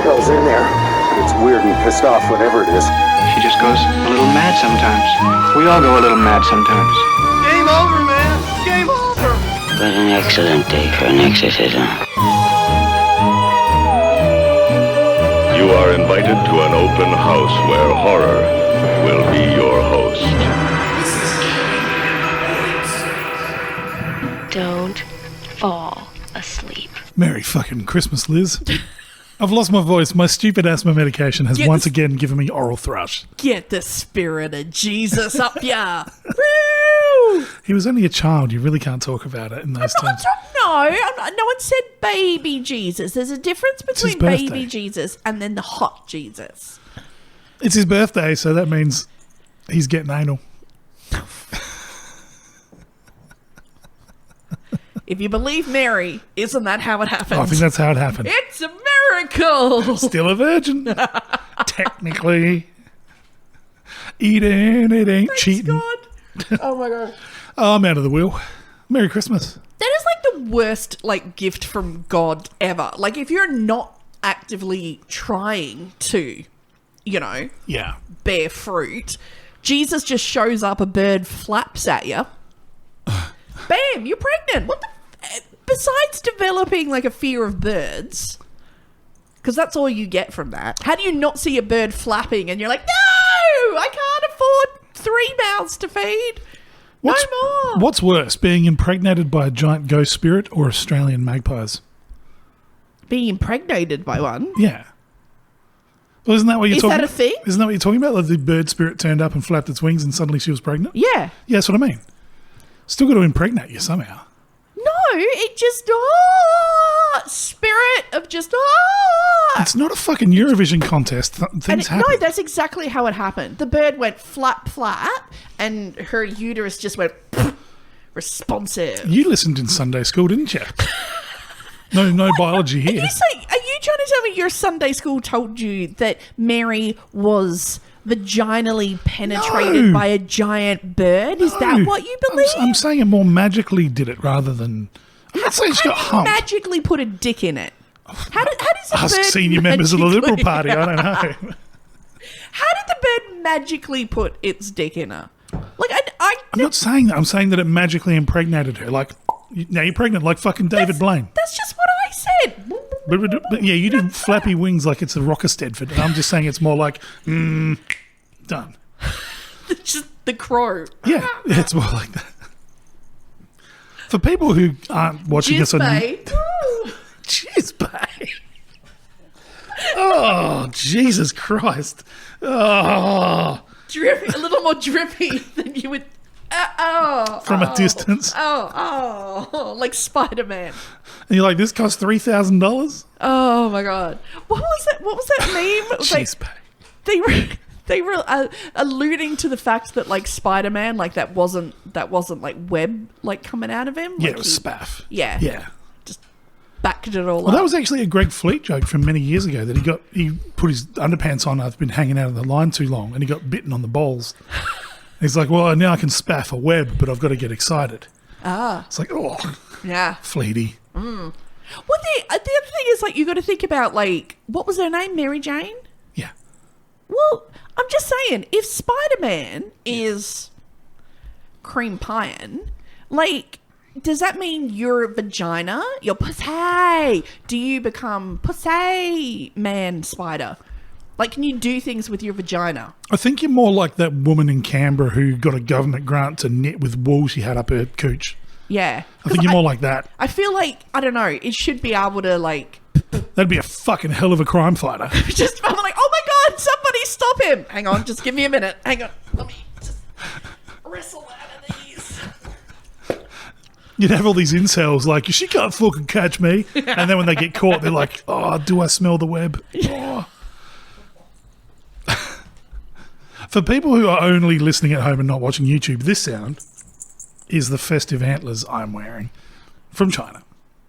hell's in there. It's weird and pissed off, whatever it is. She just goes a little mad sometimes. We all go a little mad sometimes. Game over, man. Game over. What an excellent day for an exorcism. You are invited to an open house where horror will be your host. Don't fall asleep. Merry fucking Christmas, Liz. I've lost my voice. My stupid asthma medication has once again given me oral thrush. Get the spirit of Jesus up ya. Woo! He was only a child. You really can't talk about it in those terms. No one said baby Jesus. There's a difference his between birthday. baby Jesus and then the hot Jesus. It's his birthday, so that means he's getting anal. If you believe Mary, isn't that how it happens? I think that's how it happened. It's a miracle. Still a virgin. Technically. Eating, it ain't Thanks, cheating. God. Oh my God. Oh, I'm out of the wheel. Merry Christmas. That is like the worst gift from God ever. Like if you're not actively trying to, Yeah. bear fruit, Jesus just shows up, a bird flaps at you. Bam, you're pregnant. What the? Besides developing a fear of birds, because that's all you get from that. How do you not see a bird flapping and you're like, no, I can't afford 3 mouths to feed. No more. What's worse, being impregnated by a giant ghost spirit or Australian magpies? Being impregnated by one? Yeah. Well, isn't that what you're Is talking that a about? thing? Isn't that what you're talking about? Like the bird spirit turned up and flapped its wings and suddenly she was pregnant? Yeah. Yeah, that's what I mean. Still got to impregnate you somehow. No, it just, spirit of just, It's not a fucking Eurovision contest. Things happen. No, that's exactly how it happened. The bird went flap, flap, and her uterus just went responsive. You listened in Sunday school, didn't you? No biology here. Are you trying to tell me your Sunday school told you that Mary was vaginally penetrated No. by a giant bird? Is that what you believe? I'm saying it more magically did it rather than... I'm not saying she got How do you humped. magically put a dick in it? How does a Ask bird senior members of the Liberal magically- Party. I don't know. How did the bird magically put its dick in her? I'm not saying that. I'm saying that it magically impregnated her. Now you're pregnant like fucking David Blaine. That's just what I said. But yeah, you did flappy wings like it's a Rocker Stedford. And I'm just saying it's more like, done. It's just the crow. Yeah, it's more like that. For people who aren't watching us on... Jizz Bay. Jizz Bay. Oh, Jesus Christ. Oh. Drippy, a little more drippy than you would. From a distance. Like Spider-Man. And you're like, this cost $3,000? Oh my God! What was that meme? It was Jizz Bay. they were alluding to the fact that Spider-Man, that wasn't web coming out of him. Yeah, it was spaff. Yeah. Yeah. Just backed it all Well, up. that was actually a Greg Fleet joke from many years ago that he put his underpants on after been hanging out of the line too long and he got bitten on the balls. He's like, well, now I can spaff a web, but I've got to get excited. It's like, oh, yeah. Fleety. Well, the other thing is you got to think about what was her name? Mary Jane. Yeah. Well, I'm just saying, if Spider-Man is cream pieing, does that mean your vagina, your pussy, do you become pussy man spider? Can you do things with your vagina? I think you're more like that woman in Canberra who got a government grant to knit with wool she had up her cooch. Yeah. I think you're more like that. I feel I don't know, it should be able to That'd be a fucking hell of a crime fighter. I'm like, oh my God, somebody stop him. Hang on, just give me a minute. Hang on. Let me just wrestle out of these. You'd have all these incels like, she can't fucking catch me. And then when they get caught, they're like, oh, do I smell the web? Oh. For people who are only listening at home and not watching YouTube, this sound is the festive antlers I'm wearing from China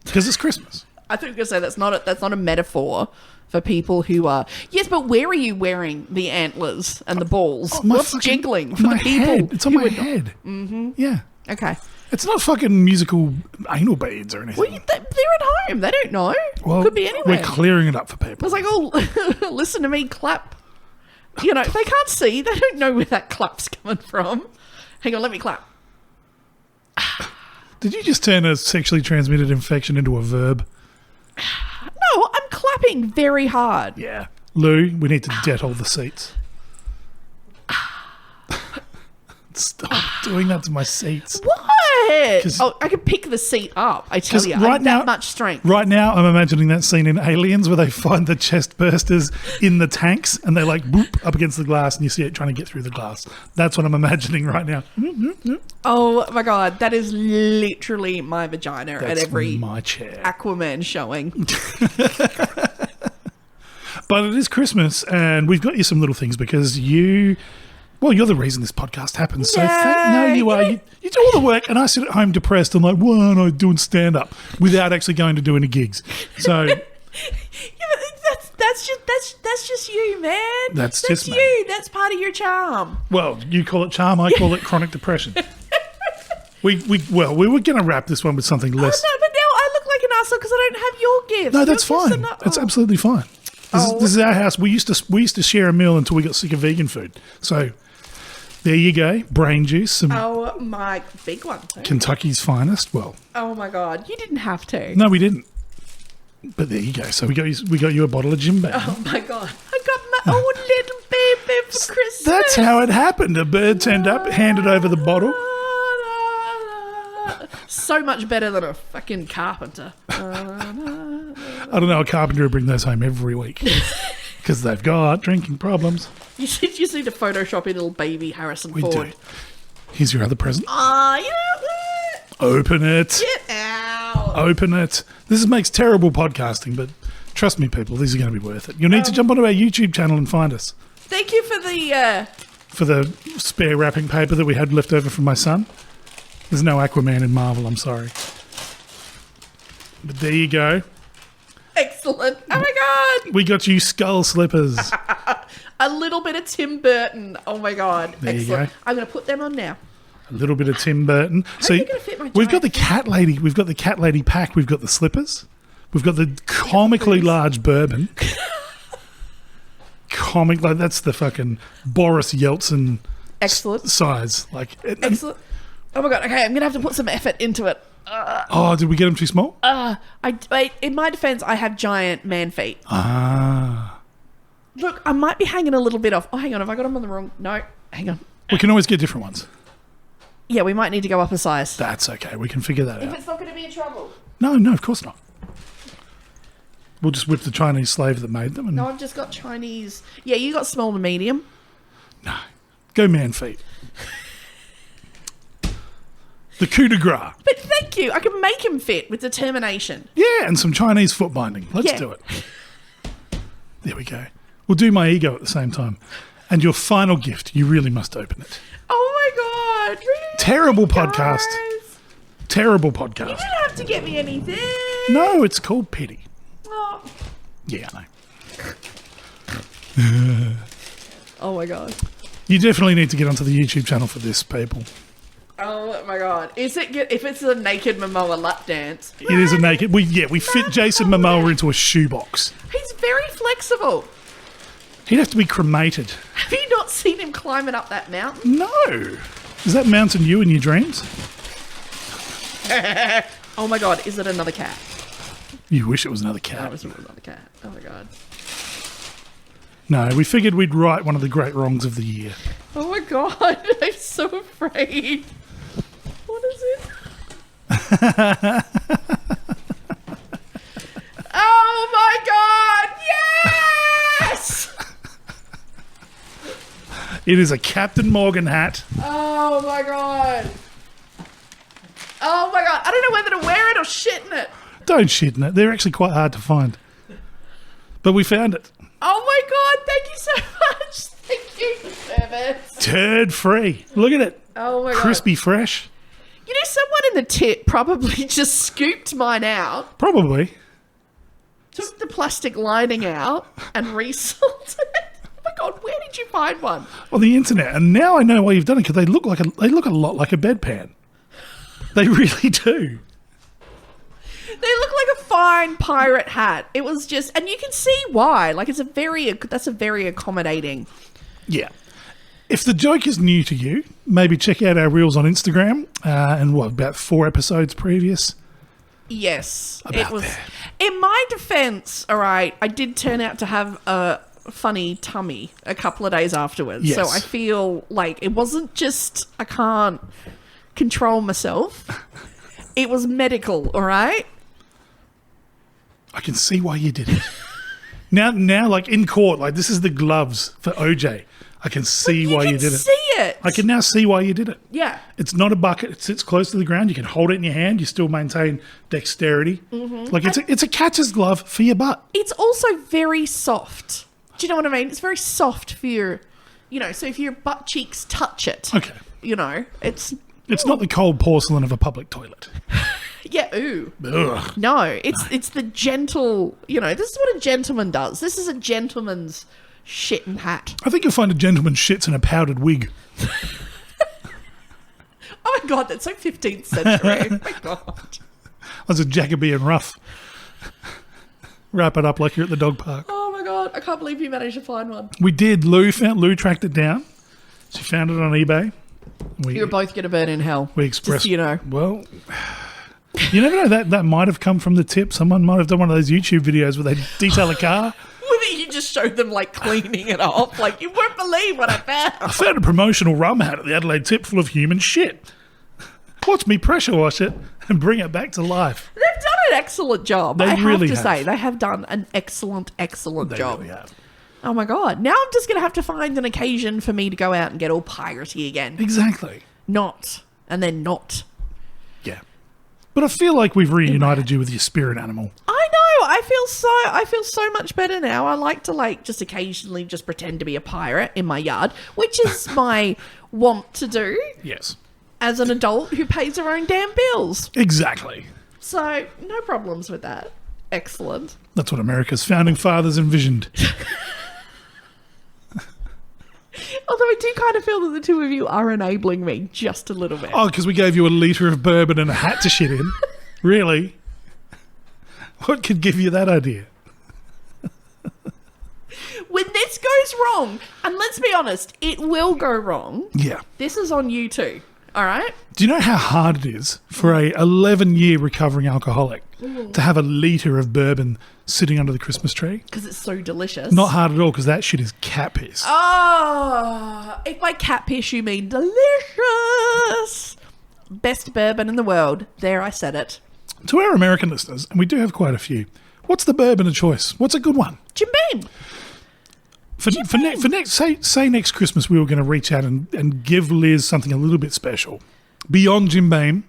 because it's Christmas. I think I was going to say that's not a metaphor for people who are... Yes, but where are you wearing the antlers and the balls? My What's fucking- jiggling for my the people? head. It's on who my would not- head. Mm-hmm. Yeah. Okay. It's not fucking musical anal beads or anything. Well, they're at home. They don't know. Well, Could be anywhere. We're clearing it up for I people. was like, oh, listen to me clap. You know, they can't see. They don't know where that clap's coming from. Hang on, let me clap. Did you just turn a sexually transmitted infection into a verb? No, I'm clapping very hard. Yeah. Lou, we need to Dettol the seats. Stop doing that to my seats. What? 'Cause- Oh, I can pick the seat up. I tell 'Cause you, right I have now- that much strength. Right now, I'm imagining that scene in Aliens where they find the chest bursters in the tanks and they like boop up against the glass and you see it trying to get through the glass. That's what I'm imagining right now. Oh my god, that is literally my vagina at That's every my chair. Aquaman showing. But it is Christmas and we've got you some little things because you're the reason this podcast happens. So no, you are. You do all the work, and I sit at home depressed and like, why aren't I doing stand up without actually going to do any gigs? So Yeah, but that's just you, man. That's just me. you. That's part of your charm. well, you call it charm, I call it chronic depression. We were going to wrap this one with something less. Oh, no, but now I look like an asshole because I don't have your gift. No, that's You're just fine. an- That's oh. absolutely fine. This is our house. We used to share a meal until we got sick of vegan food. So there you go, brain juice, some Oh my big one. Too. Kentucky's finest. Well, Oh my god, you didn't have to. no, we didn't. But there you go. So we got you a bottle of Jim Beam. Oh my god, I got my own little baby for Christmas. That's how it happened. A bird turned up, handed over the bottle. So much better than a fucking carpenter. I don't know, a carpenter would bring those home every week because they've got drinking problems. You just need to Photoshop a little baby Harrison We Ford. do. Here's your other present. Ah, you know what? Open it. Get out. Open it. This makes terrible podcasting, but trust me, people, these are going to be worth it. You'll need to jump onto our YouTube channel and find us Thank you for the spare wrapping paper that we had left over from my son. There's no Aquaman in Marvel, I'm sorry. But there you go. excellent. Oh my god. We got you skull slippers. A little bit of Tim Burton. Oh my god. There you excellent. go. I'm going to put them on now. A little bit of Tim Burton. So you gonna fit my we've got giant the cat lady. We've got the cat lady pack. We've got the slippers. We've got the comically large bourbon. Like that's the fucking Boris Yeltsin Excellent. size. Like, Excellent. Oh my god. Okay, I'm going to have to put some effort into it. oh, did we get them too small? In my defense, I have giant man feet. Ah, Look, I might be hanging a little bit off. Oh, hang on. Have I got them on the wrong? No. Hang on. we can always get different ones. Yeah, we might need to go up a size. That's okay. We can figure that If out. it's not going to be in trouble. No, of course not. We'll just whip the Chinese slave that made them and No, I've just got Chinese. Yeah, you got small to medium. go man feet. The coup de grace. But thank you. I can make him fit with determination. Yeah, and some Chinese foot binding. Let's Yeah. do it. There we go. We'll do my ego at the same time. And your final gift, you really must open it. Oh my god. Really? Terrible Guys, podcast. Terrible You podcast. didn't have to get me anything. No, it's called pity. Oh, Yeah, I know. oh my god. You definitely need to get onto the YouTube channel for this, people. Oh my god. Is it good if it's a naked Momoa lap dance? It is a naked. We fit Jason Momoa into a shoebox. He's very flexible. He'd have to be cremated. Have you not seen him climbing up that mountain? No. Is that mountain you in your dreams? Oh my god, is it another cat? You wish it was another That cat. was another cat. Oh my god. No, we figured we'd right one of the great wrongs of the year. Oh my god, I'm so afraid. What is it? Oh my god, yes! It is a Captain Morgan hat. Oh my god. Oh my god, I don't know whether to wear it or shit in it. Don't shit in it. They're actually quite hard to find. But we found it. Oh my god, thank you so much. Thank you for service. Turd free. Look at it. Oh my god. Crispy fresh. You know, someone in the tip probably just scooped mine out, Probably. took the plastic lining out, and resold it. Oh my god, where did you find one? On the internet. And now I know why you've done it because they look a lot like a bedpan. They really do. They look like a fine pirate hat. It was just, and you can see why. Like, that's a very accommodating. Yeah. If the joke is new to you, maybe check out our reels on Instagram. And about 4 episodes previous? Yes, About it was. there. In my defense, all right, I did turn out to have a funny tummy a couple of days afterwards. Yes. So I feel like it wasn't just I can't control myself. It was medical, all right? I can see why you did it. Now, like in court, like this is the gloves for OJ. I can see why you did it. See it. I can now see why you did it. Yeah. It's not a bucket. It sits close to the ground. You can hold it in your hand. You still maintain dexterity. Like it's a catcher's glove for your butt. It's also very soft. Do you know what I mean? It's very soft for your, so if your butt cheeks touch it, Okay. it's It's not the cold porcelain of a public toilet. yeah. Ooh. Ugh. No, it's the gentle. This is what a gentleman does. This is a gentleman's shit and hat. I think you'll find a gentleman shits in a powdered wig. Oh my god, that's so 15th century. Oh my god. As a Jacobean ruff. Wrap it up like you're at the dog park. Oh my god, I can't believe you managed to find one. We did. Lou tracked it down. She found it on eBay. You're both gonna burn in hell. We expressed. Just, Well, you never know. That might have come from the tip. Someone might have done one of those YouTube videos where they detail a car. Whether you just showed them like cleaning it off, like you won't believe what I found. I found a promotional rum hat at the Adelaide Tip full of human shit. Watch me pressure wash it and bring it back to life. They've done an excellent job. They I have really to have. say, they have done an excellent job. Really have. Oh my god! Now I'm just gonna have to find an occasion for me to go out and get all piratey again. Exactly. Not and then not. Yeah. But I feel like we've reunited you with your spirit animal. I know. I feel so much better now. I like to just occasionally just pretend to be a pirate in my yard, which is my want to do Yes. as an adult who pays her own damn bills. Exactly. So no problems with that. Excellent. That's what America's founding fathers envisioned. Although I do kind of feel that the two of you are enabling me just a little bit. Oh, because we gave you a litre of bourbon and a hat to shit in? Really? What could give you that idea? When this goes wrong, and let's be honest, it will go wrong. Yeah. This is on you too. All right? Do you know how hard it is for a 11-year recovering alcoholic to have a litre of bourbon sitting under the Christmas tree? Because it's so delicious. Not hard at all, because that shit is cat piss. Oh, if by cat piss you mean delicious. Best bourbon in the world. There, I said it. To our American listeners, and we do have quite a few, what's the bourbon of choice? What's a good one? Jim Beam. For next, say next Christmas we were going to reach out and give Liz something a little bit special. Beyond Jim Beam.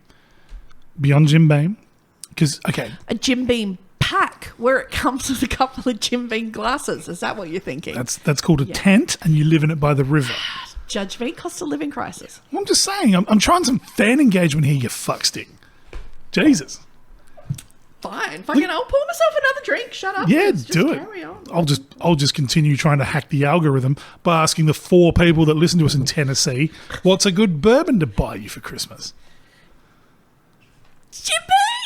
Because, okay, A Jim Beam pack where it comes with a couple of Jim Beam glasses. Is that what you're thinking? that's called a tent, and you live in it by the river. Judge me, cost of living crisis. I'm just saying, I'm trying some fan engagement here, you fuckstick. Jesus. Fine. Fucking, I'll pour myself another drink. Shut up. Yeah, Just do it. carry on. I'll just continue trying to hack the algorithm by asking the 4 people that listen to us in Tennessee, what's a good bourbon to buy you for Christmas? Jim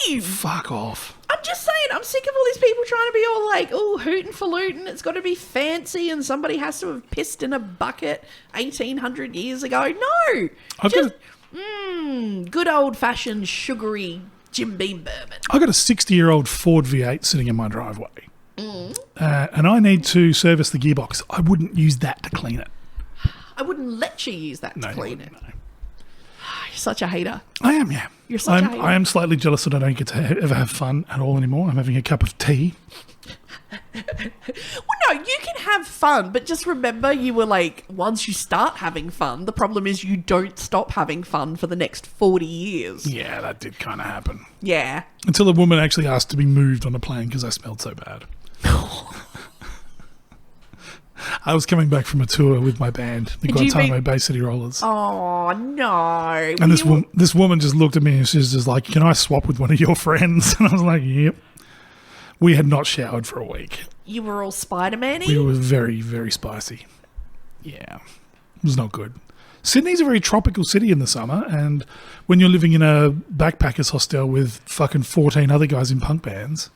Beam. Fuck off. I'm just saying, I'm sick of all these people trying to be all like, oh, hootin' falutin', it's got to be fancy and somebody has to have pissed in a bucket 1,800 years ago. No! Good old-fashioned sugary Jim Beam bourbon. I got a 60-year-old Ford V8 sitting in my driveway, and I need to service the gearbox. I wouldn't use that to clean it. I wouldn't let you use that to clean it. No. You're such a hater. I am, yeah. You're such a hater. I am slightly jealous that I don't get to ever have fun at all anymore. I'm having a cup of tea. Well, no, you can have fun, but just remember you were like, once you start having fun, the problem is you don't stop having fun for the next 40 years. Yeah, that did kind of happen. Yeah. Until a woman actually asked to be moved on a plane because I smelled so bad. I was coming back from a tour with my band, the Did you Guantanamo meet- Bay City Rollers. Oh, no. And this woman just looked at me and she was just like, can I swap with one of your friends? And I was like, yep. We had not showered for a week. You were all Spider-Man-y? We were very, very spicy. Yeah. It was not good. Sydney's a very tropical city in the summer, and when you're living in a backpackers hostel with fucking 14 other guys in punk bands,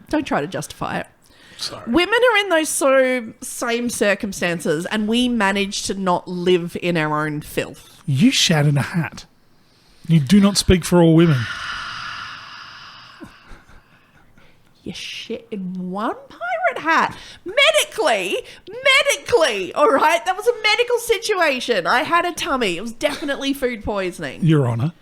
Don't try to justify it. sorry. Women are in those same circumstances, and we manage to not live in our own filth. You shat in a hat. You do not speak for all women. You shit in one pirate hat. Medically, all right? That was a medical situation. I had a tummy. It was definitely food poisoning. Your Honour.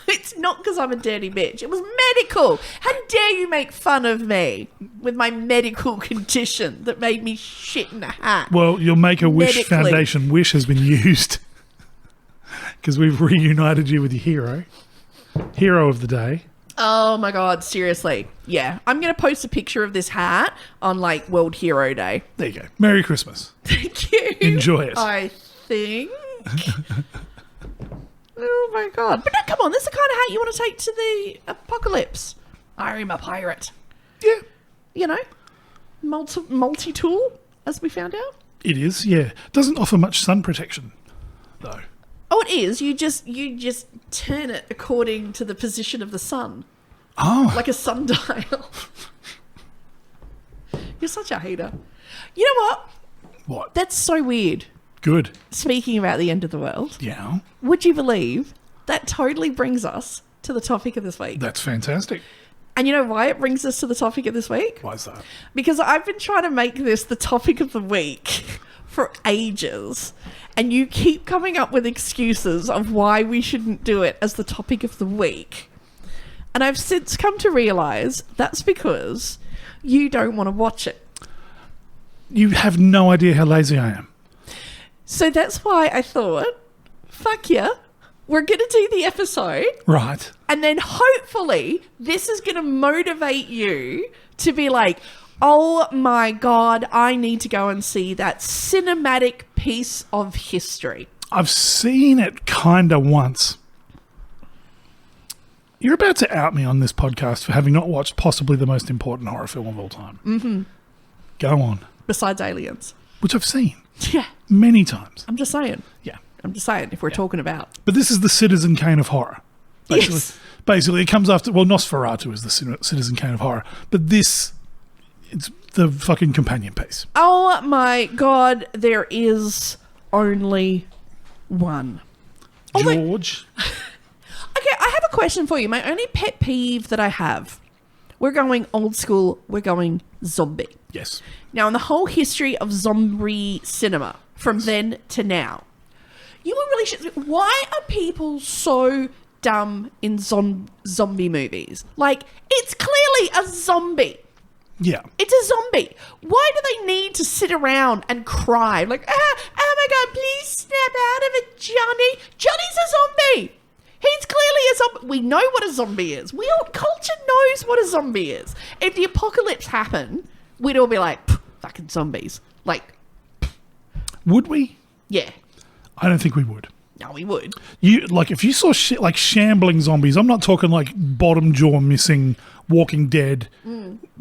It's not because I'm a dirty bitch. It was medical. How dare you make fun of me with my medical condition that made me shit in a hat? Well, your Make-A-Wish Medically. Foundation wish has been used because we've reunited you with your hero of the day. Oh my God, seriously. Yeah. I'm going to post a picture of this hat on like World Hero Day. There you go. Merry Christmas. Thank you. Enjoy it. I think. Oh my God. But no, come on, this is the kind of hat you want to take to the apocalypse. I'm a pirate. Yeah, You know? Multi-tool, as we found out. it is. Yeah, doesn't offer much sun protection, though. Oh, it is. You just turn it according to the position of the sun. Oh, Like a sundial. You're such a hater. You know what? what? That's so weird. Good. Speaking about the end of the world, Yeah, would you believe that totally brings us to the topic of this week? that's fantastic. And you know why it brings us to the topic of this week? Why is that? Because I've been trying to make this the topic of the week for ages. And you keep coming up with excuses of why we shouldn't do it as the topic of the week. And I've since come to realise that's because you don't want to watch it. You have no idea how lazy I am. So that's why I thought, fuck yeah, we're going to do the episode. Right. And then hopefully this is going to motivate you to be like, oh my God, I need to go and see that cinematic piece of history. I've seen it kinda once. You're about to out me on this podcast for having not watched possibly the most important horror film of all time. Mm-hmm. Go on. Besides Aliens. Which I've seen Yeah, many times. I'm just saying. Yeah. I'm just saying, if we're talking about. But this is the Citizen Kane of horror. Basically, Yes. basically, it comes after. Well, Nosferatu is the Citizen Kane of horror, but this, it's the fucking companion piece. Oh my God, there is only one. Oh my- George, Okay, I have a question for you. My only pet peeve that I have. We're going old school. We're going zombie. yes, Now, in the whole history of zombie cinema, from then to now, you were really why are people so dumb in zombie movies? Like, it's clearly a zombie. yeah, It's a zombie. Why do they need to sit around and cry? Like, oh my God, please snap out of it, Johnny. Johnny's a zombie. He's clearly a zombie. We know what a zombie is. Culture knows what a zombie is. If the apocalypse happened, we'd all be like, fucking zombies. Like, would we? yeah. I don't think we would. No, we would. You like if you saw shit like shambling zombies. I'm not talking like bottom jaw missing, Walking Dead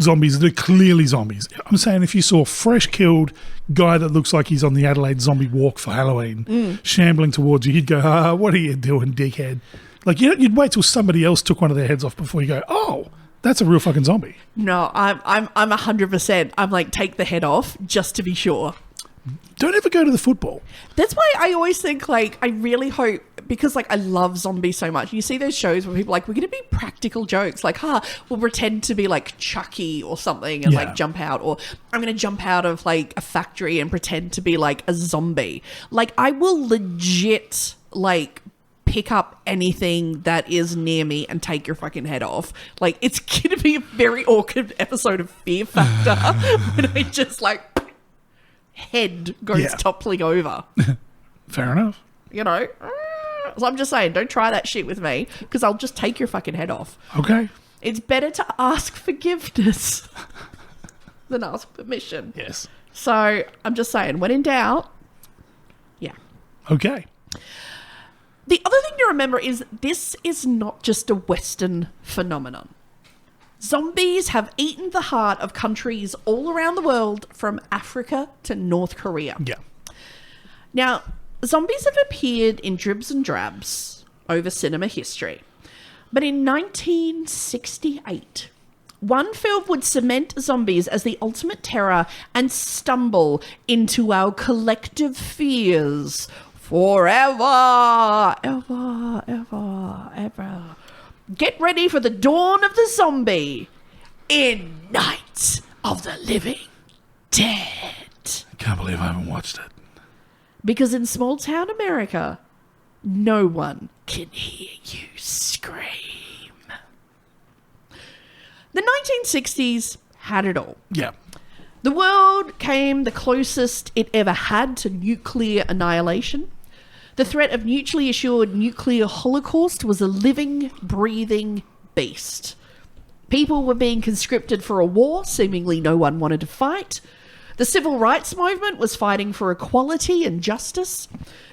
zombies. They're clearly zombies. I'm saying if you saw fresh killed guy that looks like he's on the Adelaide Zombie Walk for Halloween, shambling towards you, you'd go, what are you doing, dickhead? Like you'd wait till somebody else took one of their heads off before you go, oh, that's a real fucking zombie. No, I'm 100%. I'm like, take the head off just to be sure. Don't ever go to the football. That's why I always think, like, I really hope, because, like, I love zombies so much. You see those shows where people are like, we're going to be practical jokes. Like, we'll pretend to be, like, Chucky or something and, Yeah. like, jump out. Or I'm going to jump out of, like, a factory and pretend to be, like, a zombie. Like, I will legit, like, pick up anything that is near me and take your fucking head off. Like, it's going to be a very awkward episode of Fear Factor when I just, like, head goes Yeah. toppling over. Fair enough. You know? So I'm just saying, don't try that shit with me because I'll just take your fucking head off. Okay. It's better to ask forgiveness than ask permission. Yes. So I'm just saying, when in doubt, yeah. Okay. The other thing to remember is this is not just a Western phenomenon. Zombies have eaten the heart of countries all around the world, from Africa to North Korea. Yeah. Now, Zombies have appeared in dribs and drabs over cinema history. But in 1968, one film would cement zombies as the ultimate terror and stumble into our collective fears forever, ever, ever, ever. Get ready for the dawn of the zombie in Night of the Living Dead. I can't believe I haven't watched it. Because in small town America, no one can hear you scream. The 1960s had it all. Yeah. The world came the closest it ever had to nuclear annihilation. The threat of mutually assured nuclear holocaust was a living, breathing beast. People were being conscripted for a war seemingly no one wanted to fight. The civil rights movement was fighting for equality and justice.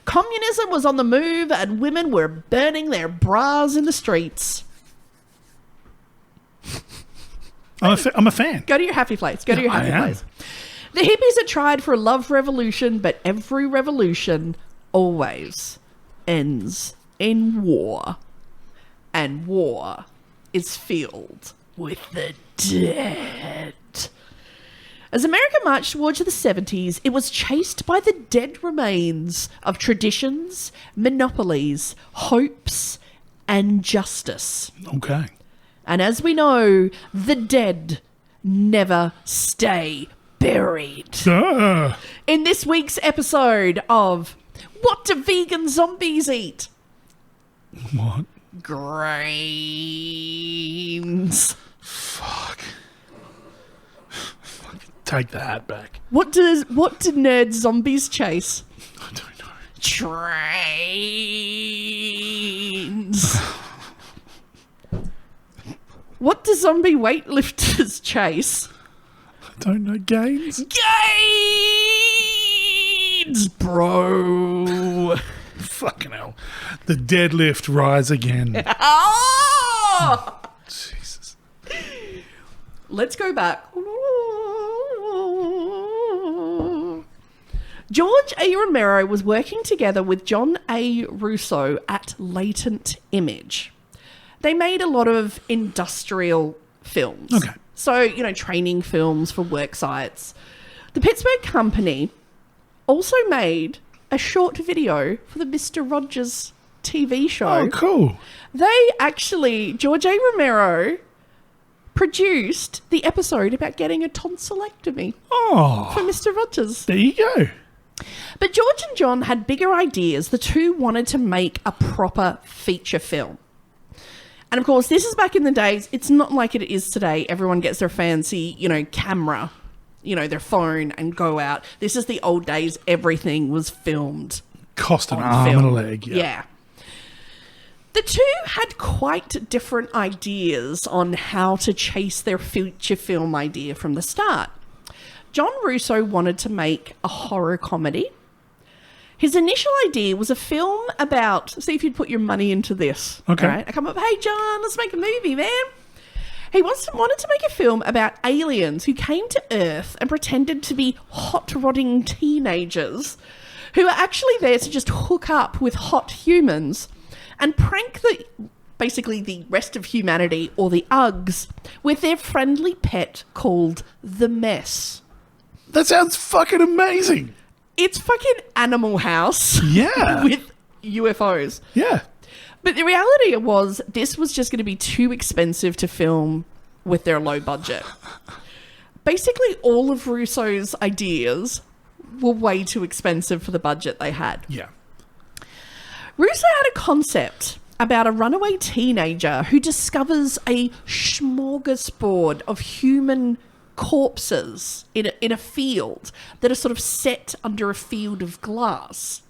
Communism was on the move and women were burning their bras in the streets. I'm a fan. Go to your happy place. Go to your happy place. The hippies had tried for a love revolution, but every revolution always ends in war. And war is filled with the dead. As America marched towards the 70s, it was chased by the dead remains of traditions, monopolies, hopes, and justice. Okay. And as we know, the dead never stay buried. In this week's episode of What Do Vegan Zombies Eat? What? Grains. Fuck. Take the hat back. What do nerd zombies chase? I don't know. Trains. What do zombie weightlifters chase? I don't know. Gains? Gains, bro. Fucking hell. The deadlift rise again. Oh! Jesus. Let's go back. George A. Romero was working together with John A. Russo at Latent Image. They made a lot of industrial films. Okay. So, training films for work sites. The Pittsburgh company also made a short video for the Mr. Rogers TV show. Oh, cool. They actually, George A. Romero produced the episode about getting a tonsillectomy Oh. for Mr. Rogers. There you go. But George and John had bigger ideas. The two wanted to make a proper feature film. And of course, this is back in the days. It's not like it is today. Everyone gets their fancy, camera, their phone and go out. This is the old days. Everything was filmed. Cost an on arm film. and a leg. Yeah. The two had quite different ideas on how to chase their feature film idea from the start. John Russo wanted to make a horror comedy. His initial idea was a film about, see if you'd put your money into this. Okay. Right? I come up, hey John, let's make a movie, man. He wanted to make a film about aliens who came to Earth and pretended to be hot-rodding teenagers who are actually there to just hook up with hot humans and prank basically the rest of humanity, or the Uggs, with their friendly pet called The Mess. That sounds fucking amazing. It's fucking Animal House. Yeah. With UFOs. Yeah. But the reality was this was just going to be too expensive to film with their low budget. Basically, all of Russo's ideas were way too expensive for the budget they had. Yeah. Russo had a concept about a runaway teenager who discovers a smorgasbord of human corpses in a field that are sort of set under a field of glass,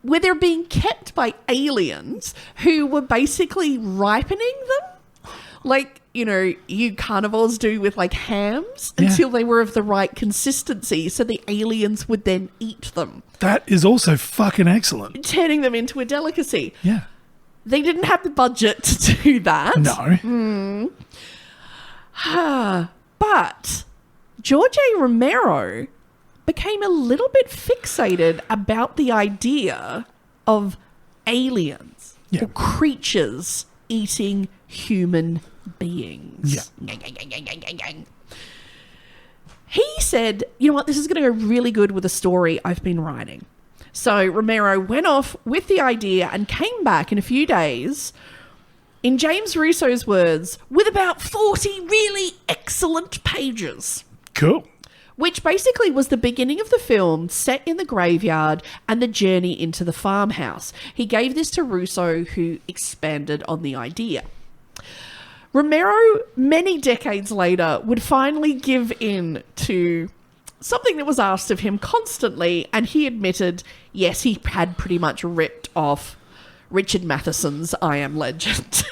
where they're being kept by aliens who were basically ripening them, like you carnivores do with like hams, until they were of the right consistency, so the aliens would then eat them. That is also fucking excellent. Turning them into a delicacy. Yeah. They didn't have the budget to do that. No. But George A. Romero became a little bit fixated about the idea of aliens Yeah. or creatures eating human beings. Yeah. He said, you know what, this is going to go really good with a story I've been writing. So Romero went off with the idea and came back in a few days, in James Russo's words, with about 40 really excellent pages, Cool. which basically was the beginning of the film set in the graveyard and the journey into the farmhouse. He gave this to Russo, who expanded on the idea. Romero, many decades later, would finally give in to something that was asked of him constantly, and he admitted, yes, he had pretty much ripped off Richard Matheson's I Am Legend.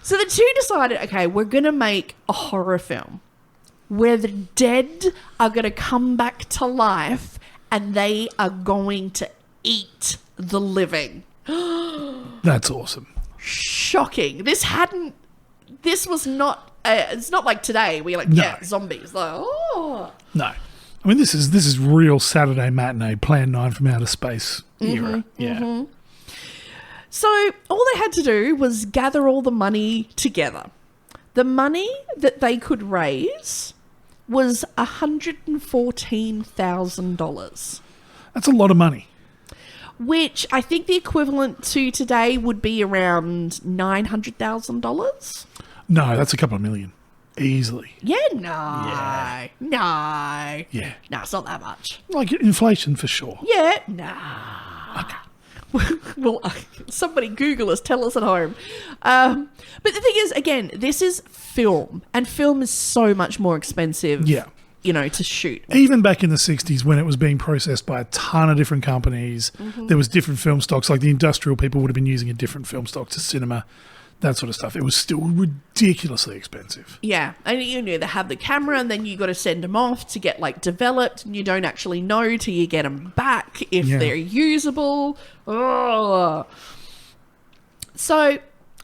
So the two decided, okay, we're going to make a horror film where the dead are going to come back to life and they are going to eat the living. That's awesome. Shocking. This was not, it's not like today where you're like, No. yeah, zombies. Like, oh. No. I mean, this is real Saturday matinee, Plan 9 from Outer Space era. Yeah. So all they had to do was gather all the money together. The money that they could raise was $114,000, That's a lot of money. which I think the equivalent to today would be around $900,000. No, that's a couple of million. Easily. Yeah, no. No, it's not that much. Like inflation for sure. Yeah, nah. Well, somebody Google us, tell us at home. But the thing is, again, this is film, and film is so much more expensive, Yeah. to shoot. Even back in the 60s when it was being processed by a ton of different companies, there was different film stocks. Like the industrial people would have been using a different film stock to cinema, that sort of stuff. It was still ridiculously expensive. Yeah, and they have the camera, and then you got to send them off to get developed, and you don't actually know till you get them back if Yeah. they're usable. Oh. So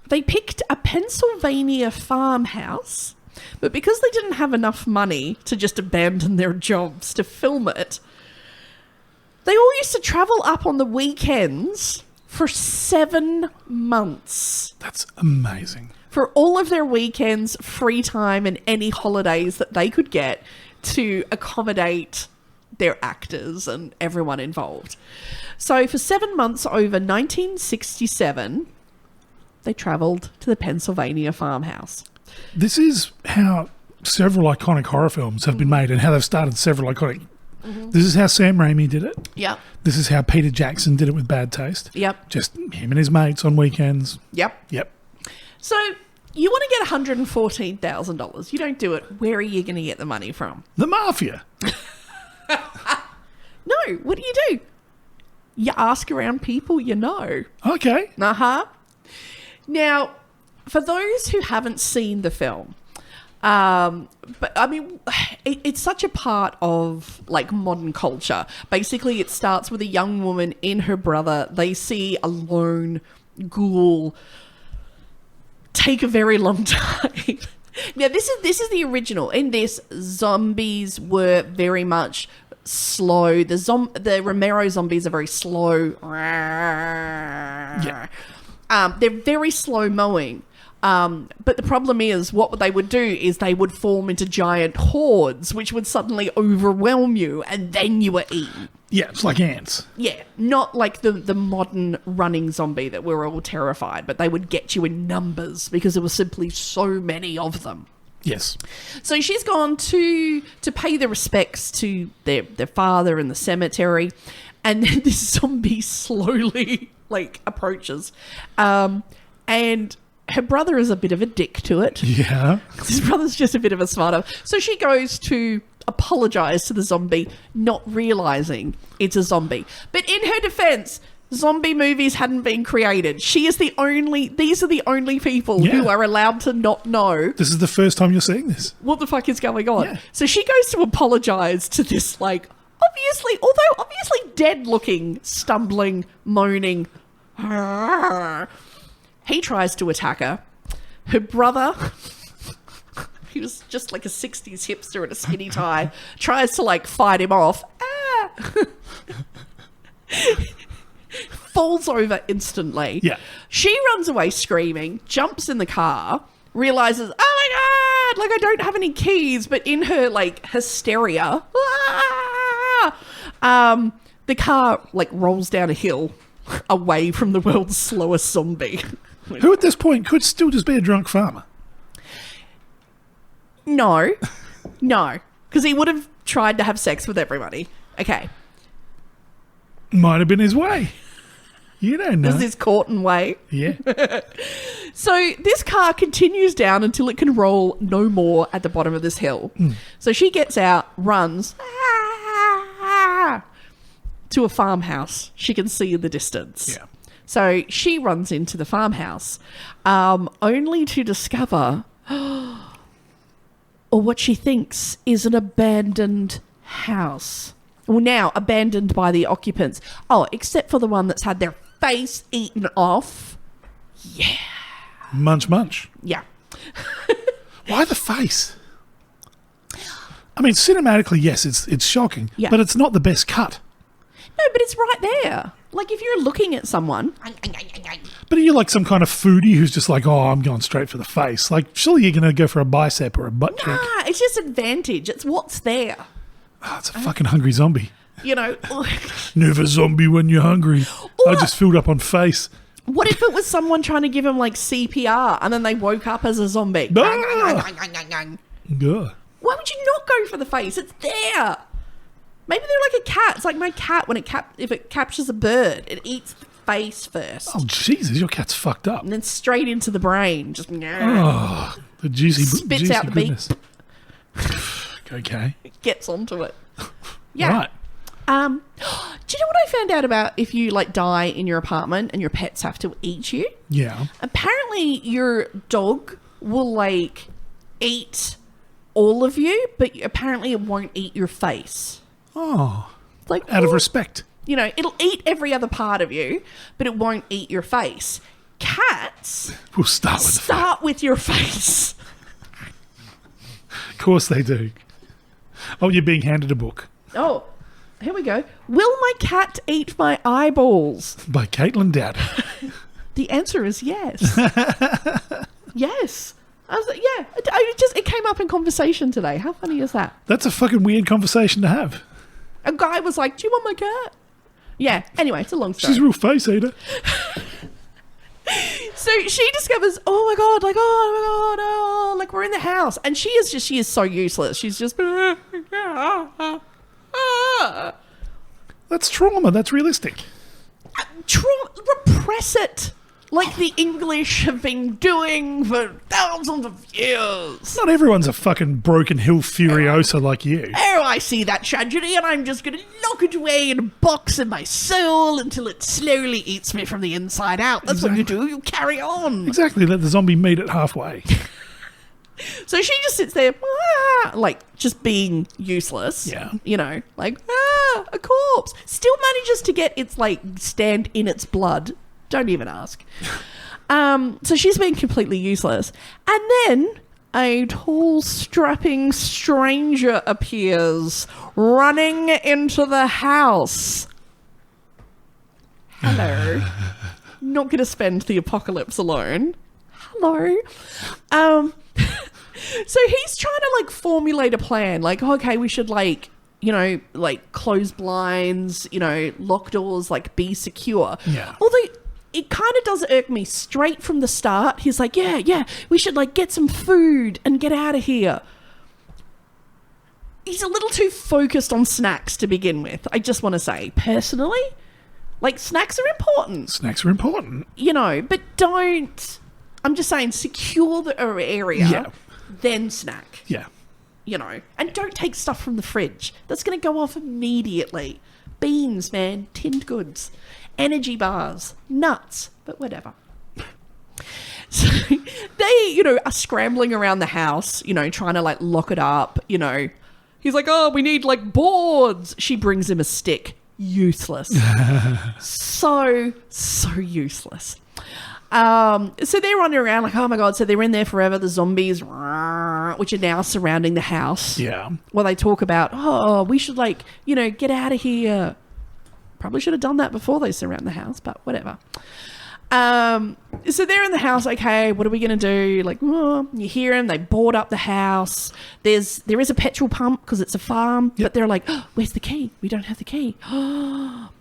they picked a Pennsylvania farmhouse, but because they didn't have enough money to just abandon their jobs to film it, they all used to travel up on the weekends for 7 months. That's amazing. For all of their weekends, free time, and any holidays that they could get to accommodate their actors and everyone involved. So for 7 months over 1967, they travelled to the Pennsylvania farmhouse. This is how several iconic horror films have been made and how they've started several iconic. This is how Sam Raimi did it. Yep. This is how Peter Jackson did it with Bad Taste. Yep. Just him and his mates on weekends. Yep. Yep. So you want to get $114,000. You don't do it. Where are you going to get the money from? The Mafia. No. What do? You ask around people you know. Okay. Uh-huh. Now, for those who haven't seen the film, but I mean, it's such a part of modern culture. Basically, it starts with a young woman and her brother. They see a lone ghoul take a very long time. Now, this is the original. In this, zombies were very much slow. The Romero zombies are very slow. Yeah. They're very slow mowing. But the problem is, what they would do is they would form into giant hordes, which would suddenly overwhelm you, and then you were eaten. Yeah, it's like ants. Yeah, not like the modern running zombie that we're all terrified, but they would get you in numbers because there were simply so many of them. Yes. So she's gone to pay the respects to their father in the cemetery, and then this zombie slowly approaches, and her brother is a bit of a dick to it. Yeah. His brother's just a bit of a smarter. So she goes to apologize to the zombie, not realizing it's a zombie. But in her defense, zombie movies hadn't been created. These are the only people who are allowed to not know This is the first time you're seeing this. what the fuck is going on. Yeah. So she goes to apologize to this, obviously dead looking, stumbling, moaning. He tries to attack her. Her brother He was just like a 60s hipster in a skinny tie. Tries to like fight him off. Falls over instantly. Yeah. She runs away screaming, jumps in the car, realizes, oh my God, like I don't have any keys, but in her like hysteria, the car like rolls down a hill away from the world's slowest zombie. Who at this point could still just be a drunk farmer. No, because he would have tried to have sex with everybody. Okay. Might have been his way. You don't know. This is Corton way. Yeah. So this car continues down until it can roll no more at the bottom of this hill. So she gets out, runs to a farmhouse she can see in the distance. Yeah. So she runs into the farmhouse, only to discover or what she thinks is an abandoned house. Well, now abandoned by the occupants. Oh, except for the one that's had their face eaten off. Yeah. Munch, munch. Yeah. Why the face? I mean, cinematically, yes, it's shocking, Yeah. but it's not the best cut. No, but it's right there. Like if you're looking at someone. But are you like some kind of foodie who's just like, oh, I'm going straight for the face? Like, surely you're going to go for a bicep or a butt cheek. Ah, it's just advantage. It's what's there. Oh, it's a fucking hungry zombie. You know. Never zombie when you're hungry. I just filled up on face. What if it was someone trying to give him like CPR and then they woke up as a zombie? Ah! Ugh. Why would you not go for the face? It's there. Maybe they're like a cat. It's like my cat when if it captures a bird, it eats the face first. Oh, Jesus, your cat's fucked up. And then straight into the brain. Just Oh, the juicy spits juicy out the beak. goodness. Okay. Gets onto it. Yeah. Right. Do you know what I found out about if you like die in your apartment and your pets have to eat you? Yeah. Apparently your dog will like eat all of you, but apparently it won't eat your face. Oh, It's like out of what? respect. You know, it'll eat every other part of you, but it won't eat your face. Cats We'll start with the face. start with your face. Of course they do. Oh, you're being handed a book Oh, here we go. Will my cat eat my eyeballs? by Caitlin Dowd. The answer is yes. Yes. I was like, yeah. It came up in conversation today. How funny is that? That's a fucking weird conversation to have. A guy was like, "Do you want my cat?" Yeah. Anyway, it's a long story. She's a real face eater. So she discovers, oh my god, like, oh my god, oh, like we're in the house, and she is so useless. She's just That's trauma. That's realistic. repress it, like the English have been doing for thousands of years. Not everyone's a fucking broken hill furiosa like you. Oh, I see that tragedy, and I'm just going to lock it away in a box in my soul until it slowly eats me from the inside out. That's what you do. You carry on. Exactly. Let the zombie meet it halfway. So she just sits there, like, just being useless. Yeah. You know, like, a corpse. Still manages to get its, like, stand in its blood. Don't even ask. So she's being completely useless. And then a tall, strapping stranger appears, running into the house. Hello. Not going to spend the apocalypse alone. Hello. So he's trying to like formulate a plan, like, okay, we should like, you know, like close blinds, you know, lock doors, like be secure. Yeah. Although it kind of does irk me straight from the start. He's like, yeah, we should like get some food and get out of here. He's a little too focused on snacks to begin with. I just want to say, personally, like snacks are important. Snacks are important. You know, but don't. I'm just saying, secure the area, Yeah. then snack. Yeah. You know, and don't take stuff from the fridge. That's going to go off immediately. Beans, man, tinned goods, energy bars, nuts, but whatever. So they, you know, are scrambling around the house, you know, trying to like lock it up, you know. He's like, oh, we need like boards. She brings him a stick. Useless. so useless. So they're wandering around like, oh my God, so they're in there forever, the zombies, which are now surrounding the house. Yeah. Well, they talk about, oh, we should get out of here. Probably should have done that before they surround the house, but whatever. So they're in the house, okay, what are we going to do? Like, you hear them, they board up the house. There is a petrol pump because it's a farm, but they're like, oh, where's the key? We don't have the key.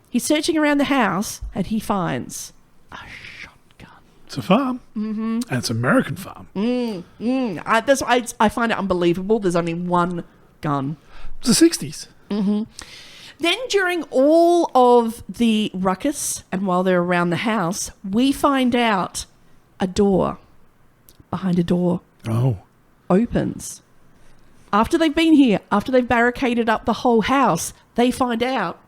He's searching around the house and he finds a shotgun. It's a farm. Mm-hmm. And it's an American farm. I find it unbelievable. There's only one gun. It's the 60s. Mm-hmm. Then during all of the ruckus and while they're around the house, we find out a door behind a door opens. After they've been here, after they've barricaded up the whole house, they find out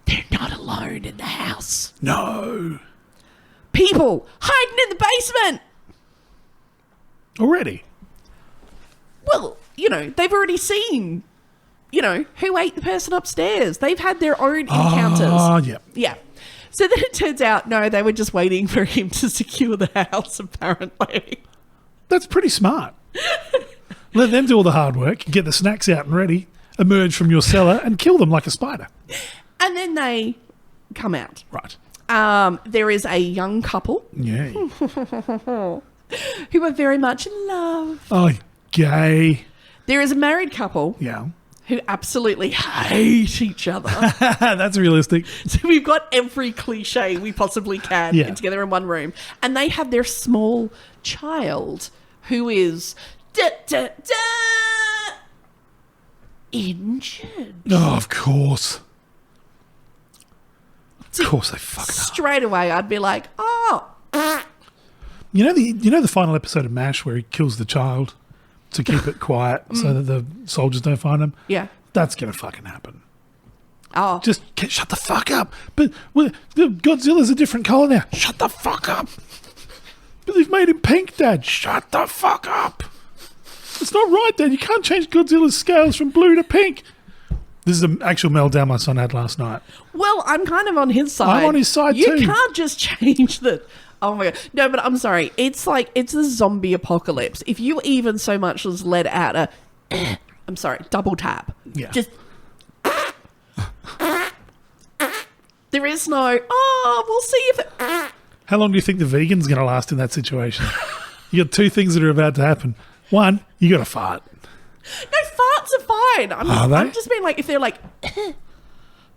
they're not alone in the house. No. People hiding in the basement. Already? Well, they've already seen... who ate the person upstairs. They've had their own encounters. Oh, yeah. Yeah. So then it turns out, no, they were just waiting for him to secure the house, apparently. That's pretty smart. Let them do all the hard work, get the snacks out and ready, emerge from your cellar and kill them like a spider. And then they come out. Right. There is a young couple Yeah. who are very much in love. Oh, gay. There is a married couple Yeah. who absolutely hate each other. That's realistic. So we've got every cliche we possibly can together in one room. And they have their small child who is injured. Oh, of course. Of course they fuck it up. Straight away I'd be like, oh. You know the final episode of MASH where he kills the child to keep it quiet so that the soldiers don't find him? Yeah. That's going to fucking happen. Oh. Just shut the fuck up. But Godzilla's a different colour now. Shut the fuck up. But they've made him pink, Dad. Shut the fuck up. It's not right, Dad. You can't change Godzilla's scales from blue to pink. This is an actual meltdown my son had last night. Well, I'm kind of on his side. I'm on his side you too. You can't just change the... Oh my God. No, but I'm sorry. It's a zombie apocalypse. If you even so much as let out a... I'm sorry, double tap. Yeah. Just... There is no, we'll see if it... How long do you think the vegan's going to last in that situation? You got two things that are about to happen. One, you got to fart. No, farts are fine. Are they? I'm just being like, if they're like...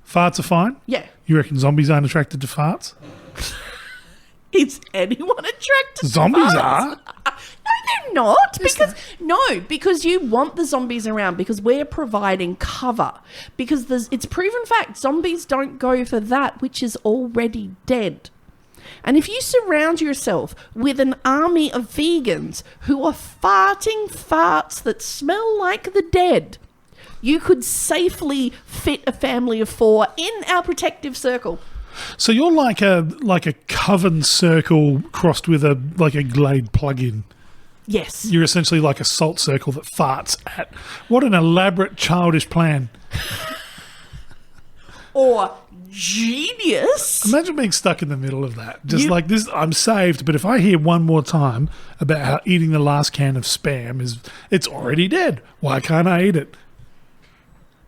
Farts are fine? Yeah. You reckon zombies aren't attracted to farts? Is anyone attracted Zombies to farts? are. No, they're not. Because you want the zombies around because we're providing cover. Because it's proven fact, zombies don't go for that which is already dead. And if you surround yourself with an army of vegans who are farting farts that smell like the dead, you could safely fit a family of 4 in our protective circle. So you're like a Coven circle crossed with a Glade plug-in. Yes. You're essentially like a salt circle that farts at. What an elaborate childish plan. Or genius. Imagine being stuck in the middle of that. Just like this, I'm saved, but if I hear one more time about how eating the last can of Spam it's already dead. Why can't I eat it?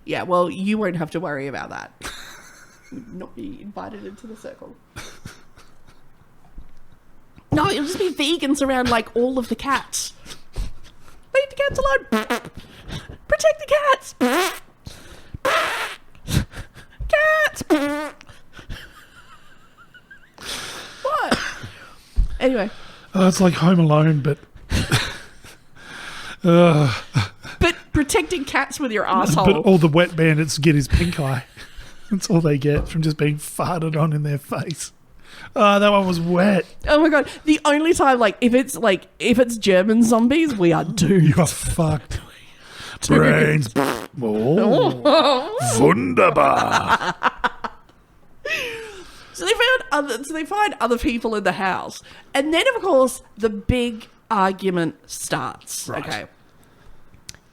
Yeah, well, you won't have to worry about that. You'd not be invited into the circle. No, it'll just be vegans around like all of the cats. Leave the cats alone. Protect the cats. Cats. What? Anyway. Oh, it's like Home Alone, but... But protecting cats with your asshole. But all the wet bandits get is pink eye. That's all they get from just being farted on in their face. Oh, that one was wet. Oh my God. The only time, if it's German zombies, we are doomed. You are fucked. Brains. Oh. Wunderbar. So they find other people in the house. And then, of course, the big argument starts. Right. Okay.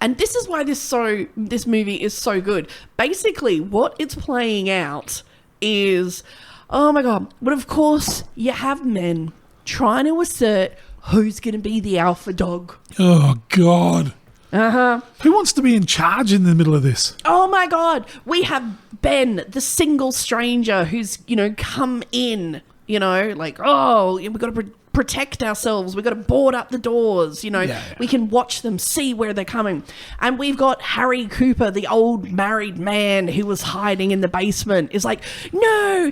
And this is why this movie is so good. Basically, what it's playing out is, oh my God, but of course you have men trying to assert who's going to be the alpha dog. Oh, God. Who wants to be in charge in the middle of this? Oh my God. We have Ben, the single stranger who's, come in, like, oh, we've got to protect ourselves. We've got to board up the doors, We can watch them, see where they're coming. And we've got Harry Cooper, the old married man who was hiding in the basement, is like, no,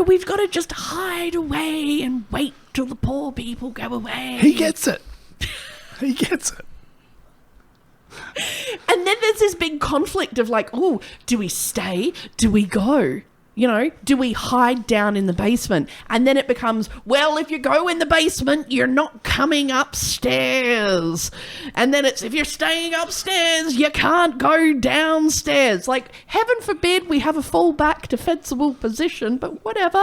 we've got to just hide away and wait till the poor people go away. He gets it. He gets it. And then there's this big conflict of like, oh, do we stay? Do we go? Do we hide down in the basement? And then it becomes, well, if you go in the basement, you're not coming upstairs. And then it's, if you're staying upstairs, you can't go downstairs. Like, heaven forbid we have a fallback defensible position, but whatever.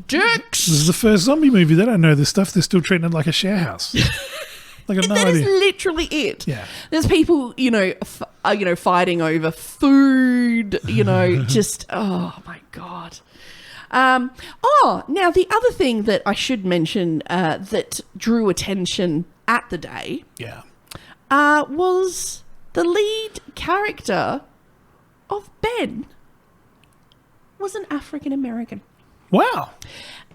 Dicks. This is the first zombie movie. They don't know this stuff. They're still treating it like a share house. Like, I've no That is idea. literally it. Yeah. There's people, fighting over food, just, oh my God. Now the other thing that I should mention that drew attention at the day was the lead character of Ben was an African American. Wow.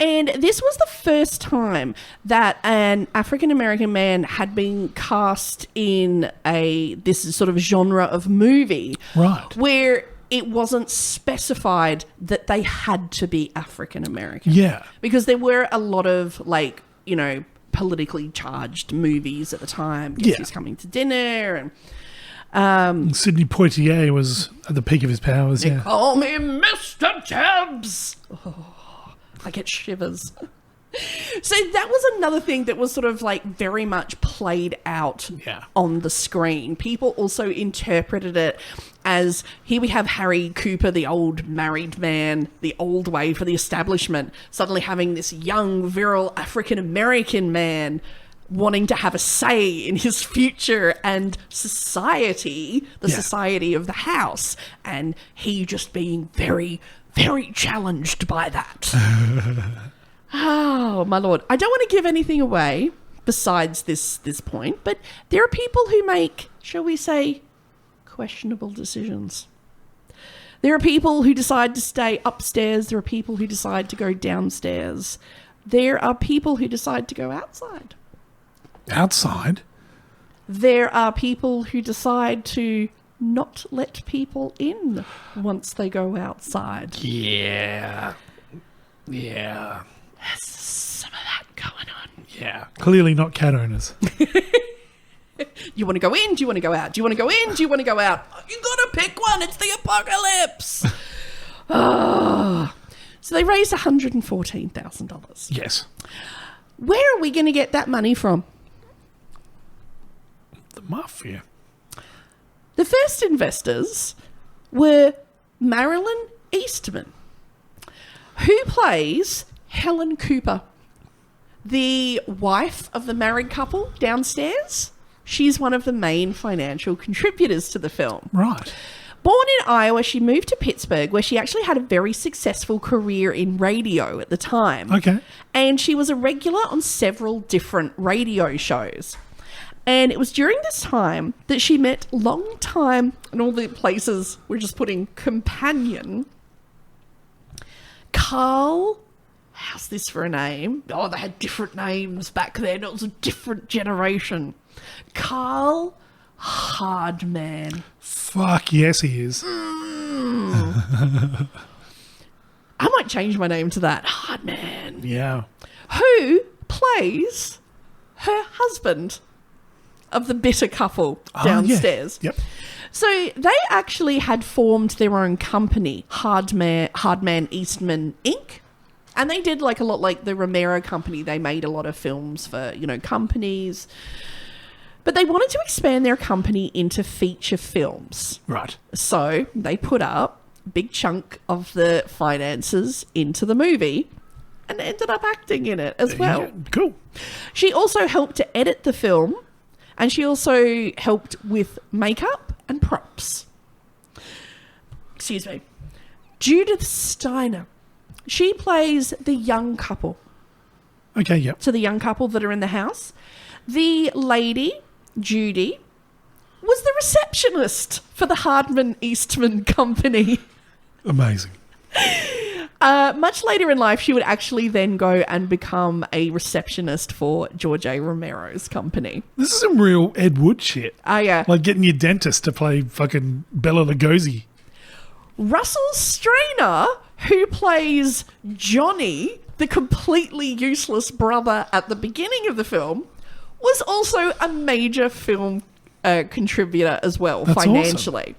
And this was the first time that an African-American man had been cast in this sort of genre of movie. Right. Where it wasn't specified that they had to be African-American. Yeah. Because there were a lot of, politically charged movies at the time. Guess Who's Coming to Dinner and... Sidney Poitier was at the peak of his powers, yeah. Call me Mr. Tubbs. Oh, I get shivers. So that was another thing that was sort of very much played out on the screen. People also interpreted it as, here we have Harry Cooper, the old married man, the old way for the establishment, suddenly having this young, virile African-American man wanting to have a say in his future and society, the society of the house, and he just being very, very challenged by that. Oh, my Lord. I don't want to give anything away besides this point, but there are people who make, shall we say, questionable decisions. There are people who decide to stay upstairs. There are people who decide to go downstairs. There are people who decide to go outside. Outside? There are people who decide to not let people in once they go outside. Yeah. Yeah. There's some of that going on. Yeah. Clearly not cat owners. You want to go in? Do you want to go out? Do you want to go in? Do you want to go out? You got to pick one. It's the apocalypse. So they raised $114,000. Yes. Where are we going to get that money from? The mafia. The first investors were Marilyn Eastman, who plays Helen Cooper, the wife of the married couple downstairs. She's one of the main financial contributors to the film. Right. Born in Iowa, she moved to Pittsburgh, where she actually had a very successful career in radio at the time. Okay. And she was a regular on several different radio shows. And it was during this time that she met long-time, and all the places we're just putting companion, Carl, how's this for a name? Oh, they had different names back then. It was a different generation. Carl Hardman. Fuck yes, he is. I might change my name to that. Hardman. Yeah. Who plays her husband of the bitter couple downstairs. Yeah. Yep. So they actually had formed their own company, Hardman Eastman Inc. And they did a lot like the Romero Company. They made a lot of films for, companies. But they wanted to expand their company into feature films. Right. So they put up a big chunk of the finances into the movie and ended up acting in it as well. Yeah. Cool. She also helped to edit the film, and she also helped with makeup and props. Excuse me. Judith Steiner. She plays the young couple. Okay, yep. to the young couple that are in the house. The lady, Judy, was the receptionist for the Hardman Eastman Company. Amazing. Much later in life, she would actually then go and become a receptionist for George A. Romero's company. This is some real Ed Wood shit. Yeah. Like getting your dentist to play fucking Bela Lugosi. Russell Strainer, who plays Johnny, the completely useless brother at the beginning of the film, was also a major film contributor as well, That's financially.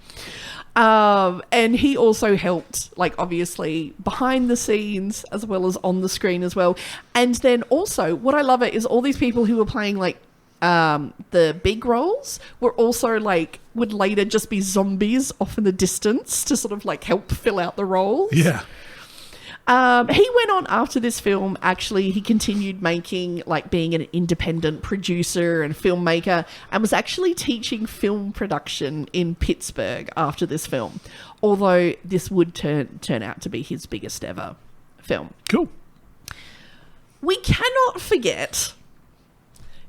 And he also helped, like, obviously behind the scenes as well as on the screen as well. And then also, what I love it is all these people who were playing, like, the big roles were also, like, would later just be zombies off in the distance to sort of, like, help fill out the roles. Yeah. He went on after this film, actually, he continued making, like, being an independent producer and filmmaker, and was actually teaching film production in Pittsburgh after this film, although this would turn out to be his biggest ever film. Cool. We cannot forget...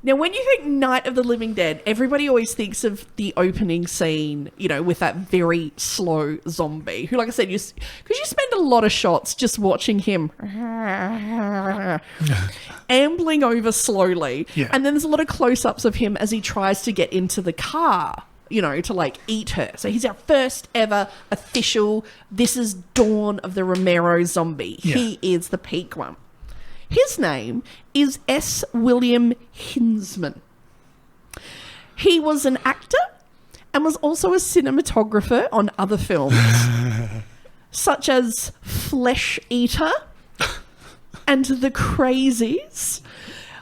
Now, when you think Night of the Living Dead, everybody always thinks of the opening scene, you know, with that very slow zombie, who, like I said, because you spend a lot of shots just watching him ambling over slowly. Yeah. And then there's a lot of close-ups of him as he tries to get into the car, you know, to, like, eat her. So he's our first ever official, this is Dawn of the Romero zombie. Yeah. He is the peak one. His name is S. William Hinsman. He was an actor and was also a cinematographer on other films, such as Flesh Eater and The Crazies.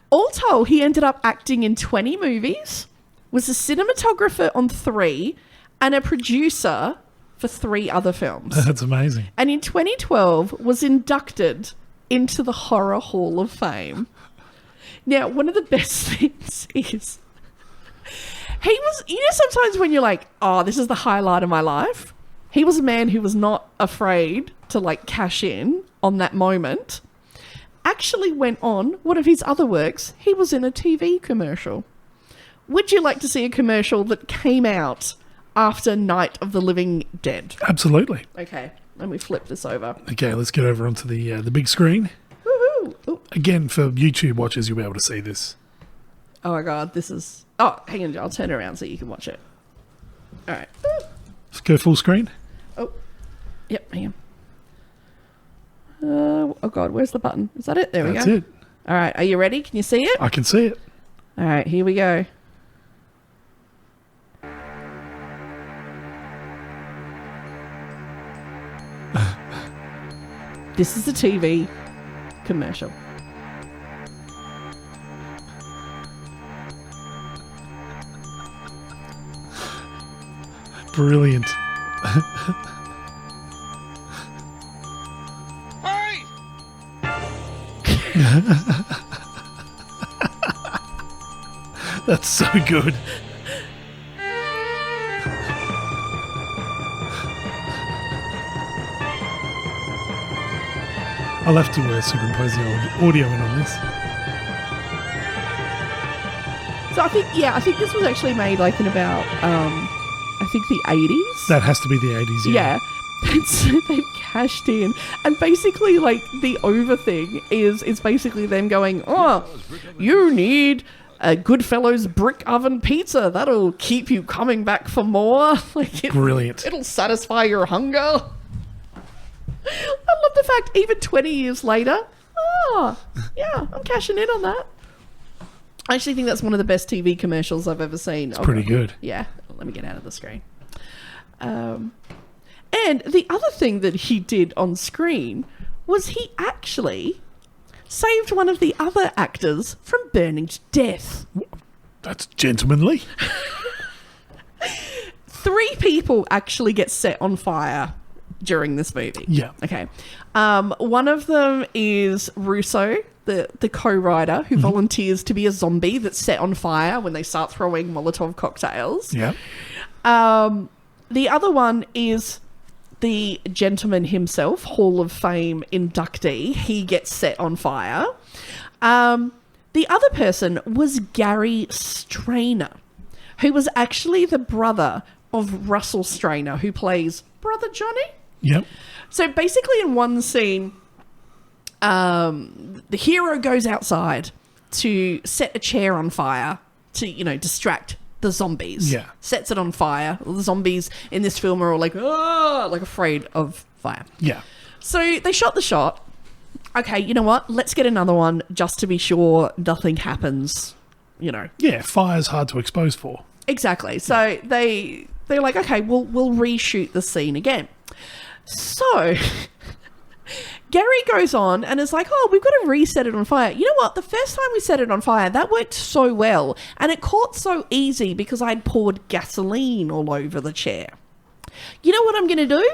All told, he ended up acting in 20 movies, was a cinematographer on 3, and a producer for 3 other films. That's amazing. And in 2012 was inducted into the Horror Hall of Fame. Now, one of the best things is he was, you know, sometimes when you're like, oh, this is the highlight of my life. He was a man who was not afraid to, like, cash in on that moment. Actually went on one of his other works. He was in a TV commercial. Would you like to see a commercial that came out after Night of the Living Dead? Absolutely. Okay. Let me flip this over. Okay, let's get over onto the big screen. Woohoo! Ooh. Again, for YouTube watchers, you'll be able to see this. Oh my god, this is... Oh, hang on, I'll turn it around so you can watch it. Alright. Let's go full screen. Oh. Yep, hang on. Oh god, where's the button? Is that it? There we go. That's it. Alright, are you ready? Can you see it? I can see it. Alright, here we go. This is a TV commercial. Brilliant. Hurry! That's so good. I'll have to superimpose the audio in on this. So I think this was actually made like in about, I think the 80s. That has to be the 80s, yeah. Yeah. And so they've cashed in. And basically, like, the over thing is basically them going, oh, you need a Goodfellas brick oven pizza. That'll keep you coming back for more. Like, Brilliant. It'll satisfy your hunger. I love the fact, even 20 years later, yeah, I'm cashing in on that. I actually think that's one of the best TV commercials I've ever seen. It's pretty good. Yeah, let me get out of the screen. And the other thing that he did on screen was he actually saved one of the other actors from burning to death. That's gentlemanly. 3 people actually get set on fire during this movie. Yeah. Okay. One of them is Russo, the co-writer who volunteers to be a zombie that's set on fire when they start throwing Molotov cocktails. Yeah. The other one is the gentleman himself, Hall of Fame inductee. He gets set on fire. The other person was Gary Strainer, who was actually the brother of Russell Strainer, who plays Brother Johnny. Yep. So basically in one scene, the hero goes outside to set a chair on fire to, distract the zombies. Yeah. Sets it on fire. The zombies in this film are all like, oh, like afraid of fire. Yeah. So they shot the shot. Okay, you know what? Let's get another one just to be sure nothing happens, Yeah, fire's hard to expose for. Exactly. So they're like, okay, we'll reshoot the scene again. So Gary goes on and is like, oh, we've got to reset it on fire. You know what? The first time we set it on fire, that worked so well. And it caught so easy because I'd poured gasoline all over the chair. You know what I'm going to do?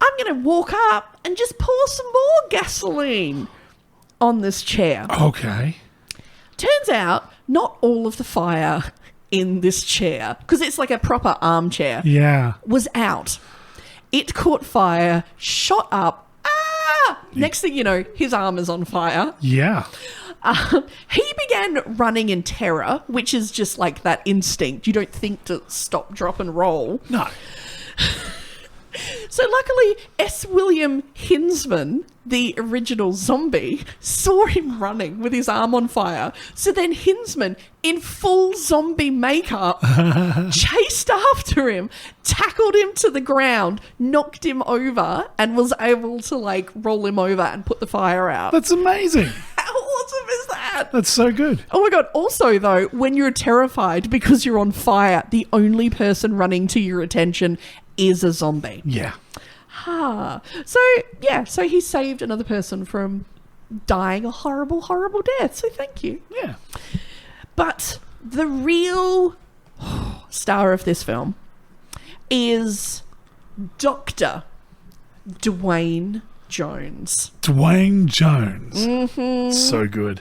I'm going to walk up and just pour some more gasoline on this chair. Okay. Turns out, not all of the fire in this chair, because it's like a proper armchair, Yeah. was out. It caught fire, shot up. Next thing you know, his arm is on fire. Yeah. He began running in terror, which is just like that instinct. You don't think to stop, drop, and roll. No. So luckily, S. William Hinsman, the original zombie, saw him running with his arm on fire. So then Hinsman, in full zombie makeup, chased after him, tackled him to the ground, knocked him over, and was able to roll him over and put the fire out. That's amazing. How awesome is that? That's so good. Oh my God. Also, though, when you're terrified because you're on fire, the only person running to your attention is a zombie. Yeah. So he saved another person from dying a horrible, horrible death. So thank you. Yeah. But the real star of this film is Dr. Dwayne Jones. Dwayne Jones. Mm-hmm. So good.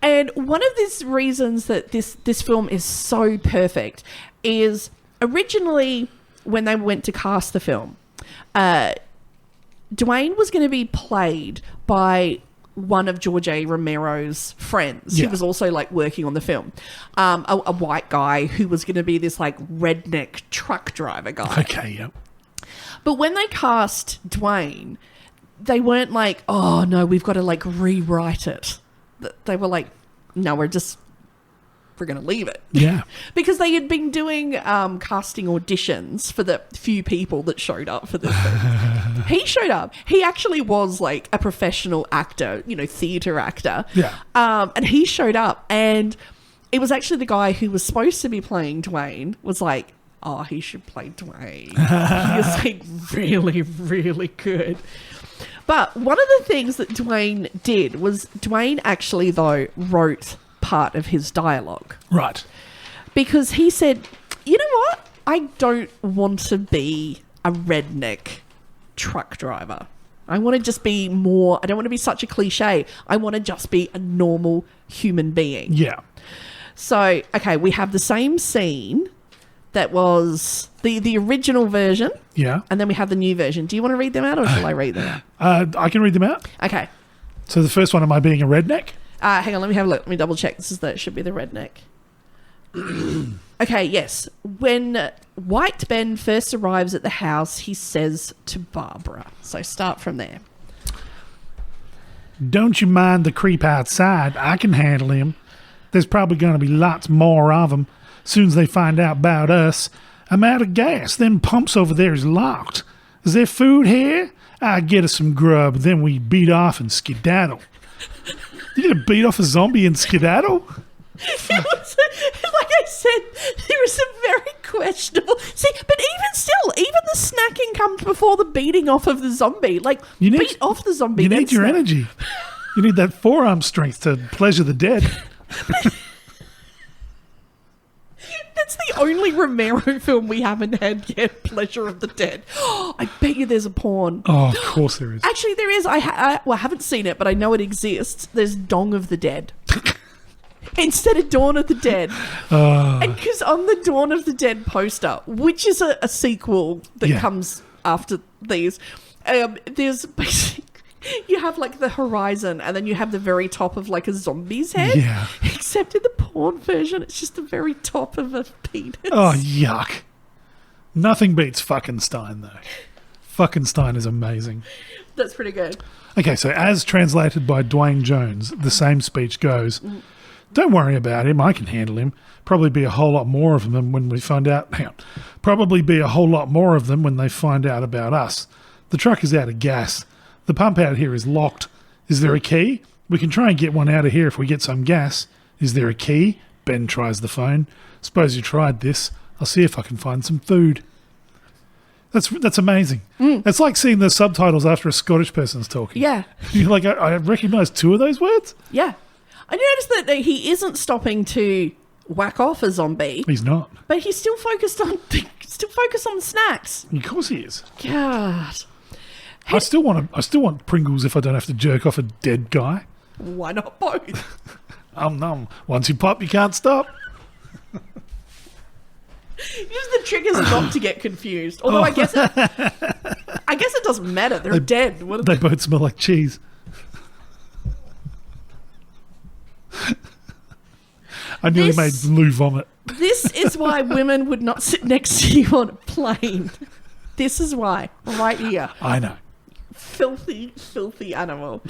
And one of the reasons that this film is so perfect is originally when they went to cast the film, Dwayne was going to be played by one of George A. Romero's friends. Yeah. He was also working on the film. A white guy who was going to be this redneck truck driver guy. Okay, yep. But when they cast Dwayne, they weren't like, oh no, we've got to rewrite it. They were like, no, we're going to leave it. Yeah. Because they had been doing casting auditions for the few people that showed up for this thing. He showed up. He actually was a professional actor, theatre actor. Yeah. And he showed up, and it was actually the guy who was supposed to be playing Dwayne was like, oh, he should play Dwayne. He was really, really good. But one of the things that Dwayne did was Dwayne actually, though, wrote part of his dialogue. Right. Because he said, you know what? I don't want to be a redneck truck driver. I want to just be more, I don't want to be such a cliche. I want to just be a normal human being. Yeah. So, okay, we have the same scene that was the original version. Yeah. And then we have the new version. Do you want to read them out or shall I read them out? I can read them out. Okay. So the first one, am I being a redneck? Hang on, let me have a look. Let me double check. It should be the redneck. Okay, yes. When White Ben first arrives at the house, he says to Barbara. So start from there. Don't you mind the creep outside. I can handle him. There's probably going to be lots more of them. Soon as they find out about us. I'm out of gas. Them pumps over there is locked. Is there food here? I get us some grub. Then we beat off and skedaddle. You gonna beat off a zombie and skedaddle? Like I said, there was some very questionable. See, but even still, even the snacking comes before the beating off of the zombie. Beat off the zombie. You then need your snack. energy. You need that forearm strength to pleasure the dead. That's the only Romero film we haven't had yet. Pleasure of the Dead. I bet you there's a porn. Oh, of course there is. Actually, there is. I haven't seen it, but I know it exists. There's Dong of the Dead. Instead of Dawn of the Dead. And because on the Dawn of the Dead poster, which is a sequel that comes after these, there's basically You have like the horizon, and then you have the very top of like a zombie's head. Yeah. Except in the porn version, it's just the very top of a penis. Oh, yuck. Nothing beats fucking Stein, though. Fucking Stein is amazing. That's pretty good. Okay, so as translated by Dwayne Jones, the same speech goes, "Don't worry about him, I can handle him. Probably be a whole lot more of them when we find out. Hang on. Probably be a whole lot more of them when they find out about us. The truck is out of gas. The pump out here is locked. Is there a key? We can try and get one out of here if we get some gas. Is there a key?" Ben tries the phone. "Suppose you tried this. I'll see if I can find some food." That's amazing. It's like seeing the subtitles after a Scottish person's talking. Yeah. You're like, I recognise 2 of those words? Yeah. I noticed that he isn't stopping to whack off a zombie, He's not. but he's still focused on the snacks. Of course he is. God. I still want Pringles if I don't have to jerk off a dead guy. Why not both? Nom. Once you pop, you can't stop. Just the trick is not to get confused. Although I guess it doesn't matter. They're dead. What are They both smell like cheese. I nearly made Lou vomit. This is why women would not sit next to you on a plane. This is why. Right here. I know. Filthy, filthy animal.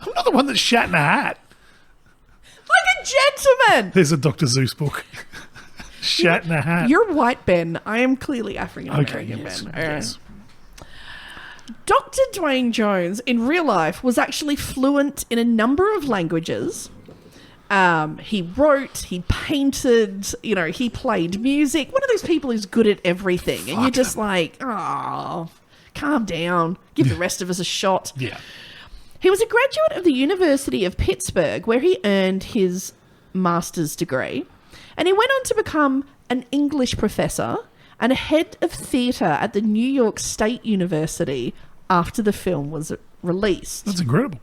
I'm not the one that shat in a hat. Like a gentleman! There's a Dr. Zeus book. Shat in a hat. You're white, Ben. I am clearly African American, Okay, yes, Ben. yes. Dr. Dwayne Jones, in real life, was actually fluent in a number of languages. He wrote, he painted, he played music. One of those people who's good at everything. And you're just like, oh, calm down. Give the rest of us a shot. Yeah. He was a graduate of the University of Pittsburgh, where he earned his master's degree. And he went on to become an English professor and a head of theatre at the New York State University after the film was released. That's incredible.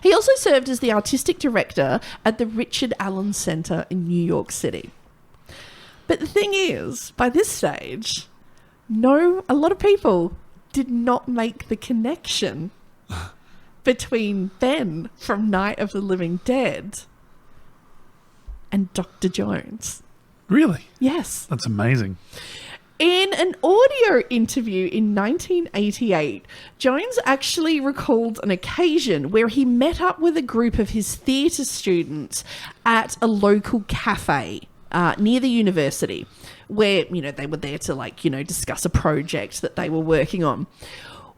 He also served as the artistic director at the Richard Allen Center in New York City. But the thing is, by this stage, a lot of people did not make the connection between Ben from Night of the Living Dead and Dr. Jones. Really? Yes. That's amazing. In an audio interview in 1988, Jones actually recalled an occasion where he met up with a group of his theatre students at a local cafe near the university, where, they were there to, discuss a project that they were working on.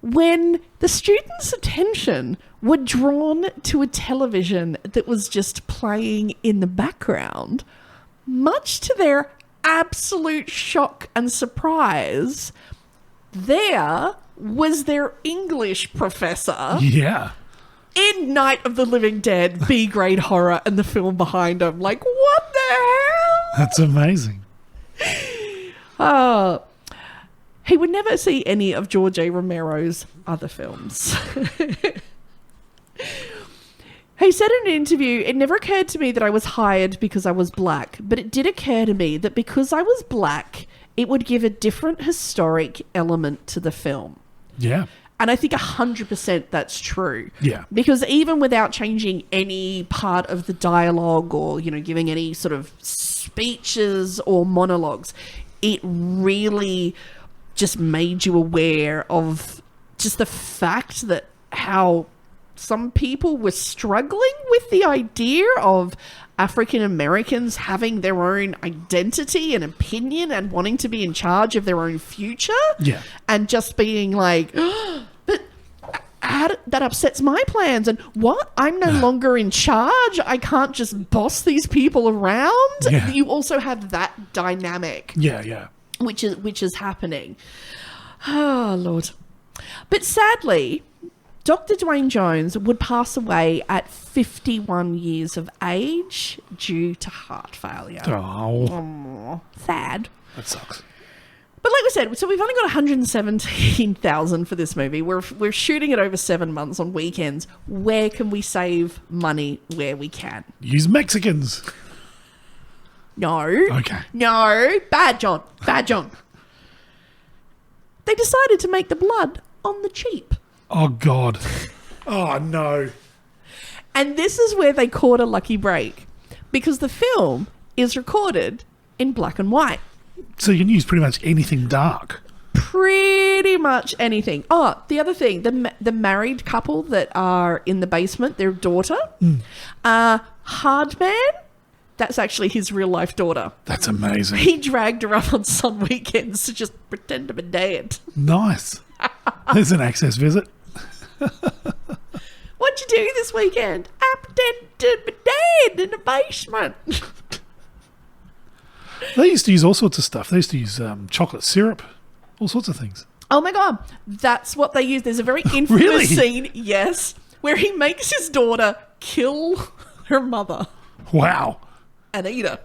When the students' attention were drawn to a television that was just playing in the background, much to their absolute shock and surprise, there was their English professor Yeah. in Night of the Living Dead, B-grade horror, and the film behind him. Like, what the hell? That's amazing. He would never see any of George A. Romero's other films. He said in an interview, "It never occurred to me that I was hired because I was black, but it did occur to me that because I was black, it would give a different historic element to the film." Yeah. And I think 100% that's true. Yeah. Because even without changing any part of the dialogue or, giving any sort of speeches or monologues, it really just made you aware of just the fact that how some people were struggling with the idea of African Americans having their own identity and opinion and wanting to be in charge of their own future. Yeah. And just being like, but that upsets my plans. And what? I'm no longer in charge. I can't just boss these people around. Yeah. You also have that dynamic. Yeah, yeah. Which is happening. Oh, Lord. But sadly, Dr. Dwayne Jones would pass away at 51 years of age due to heart failure. Oh, Sad. that sucks. But like we said, so we've only got 117,000 for this movie. We're shooting it over 7 months on weekends. Where can we save money where we can? Use Mexicans. No. Okay. No. Bad John. Bad John. They decided to make the blood on the cheap. Oh, God. Oh, no. And this is where they caught a lucky break, because the film is recorded in black and white. So you can use pretty much anything dark. Pretty much anything. Oh, the other thing, the married couple that are in the basement, their daughter, Hardman, that's actually his real life daughter. That's amazing. He dragged her up on some weekends to just pretend to be dead. Nice. There's an access visit. What'd you do this weekend? I pretended to be dead in the basement. They used to use all sorts of stuff. They used to use chocolate syrup, all sorts of things. Oh my God. That's what they use. There's a very infamous Really? scene, yes, where he makes his daughter kill her mother Wow. and eat her.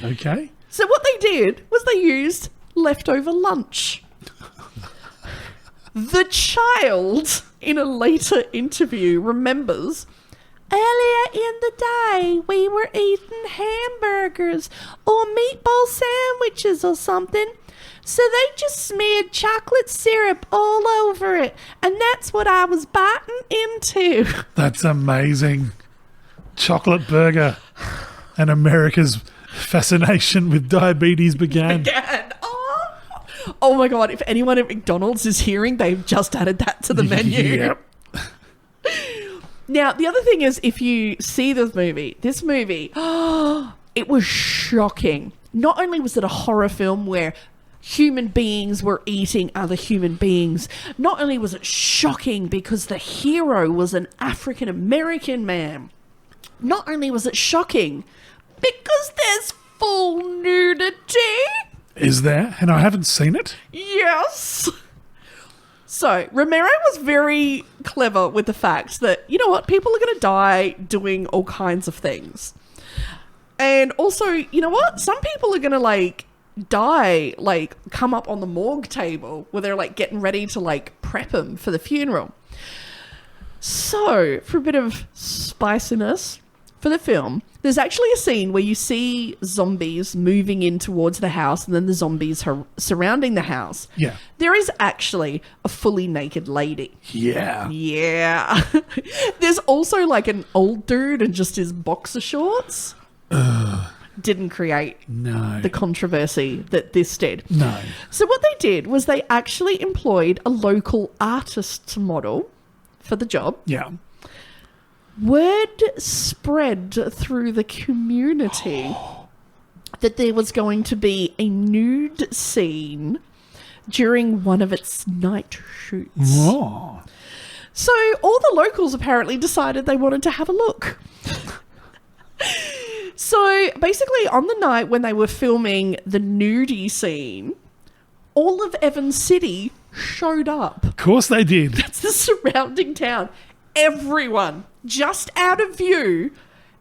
Okay. So what they did was they used leftover lunch. The child, in a later interview, remembers, earlier in the day, we were eating hamburgers or meatball sandwiches or something. So they just smeared chocolate syrup all over it. And that's what I was biting into. That's amazing. Chocolate burger. And America's fascination with diabetes began. Oh my God, if anyone at McDonald's is hearing, they've just added that to the menu. Yep. Now, the other thing is, if you see this movie, it was shocking. Not only was it a horror film where human beings were eating other human beings, not only was it shocking because the hero was an African American man, not only was it shocking because there's full nudity. Is there? And I haven't seen it. Yes. So, Romero was very clever with the fact that, you know what, people are going to die doing all kinds of things. And also, you know what, some people are going to, die, come up on the morgue table where they're, getting ready to, prep them for the funeral. So, for a bit of spiciness for the film, there's actually a scene where you see zombies moving in towards the house and then the zombies are surrounding the house. Yeah. There is actually a fully naked lady. Yeah. Yeah. There's also an old dude in just his boxer shorts. Didn't create the controversy that this did. No. So what they did was they actually employed a local artist model for the job. Yeah. Word spread through the community that there was going to be a nude scene during one of its night shoots. Oh. So all the locals apparently decided they wanted to have a look. So basically on the night when they were filming the nudie scene, all of Evans City showed up. Of course they did. It's the surrounding town. Everyone, just out of view,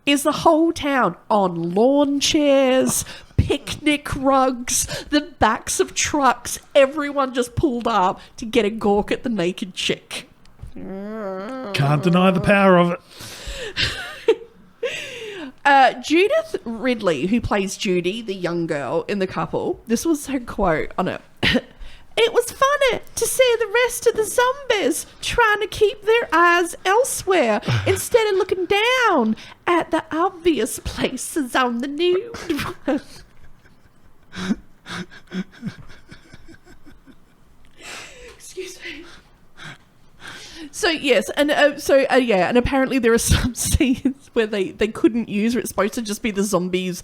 is the whole town on lawn chairs, picnic rugs, the backs of trucks. Everyone just pulled up to get a gawk at the naked chick. Can't deny the power of it. Judith Ridley, who plays Judy, the young girl in the couple, this was her quote on it. It was funny to see the rest of the zombies trying to keep their eyes elsewhere instead of looking down at the obvious places on the nude. Excuse me. So yes, and and apparently there are some scenes where they couldn't use, where it's supposed to just be the zombies,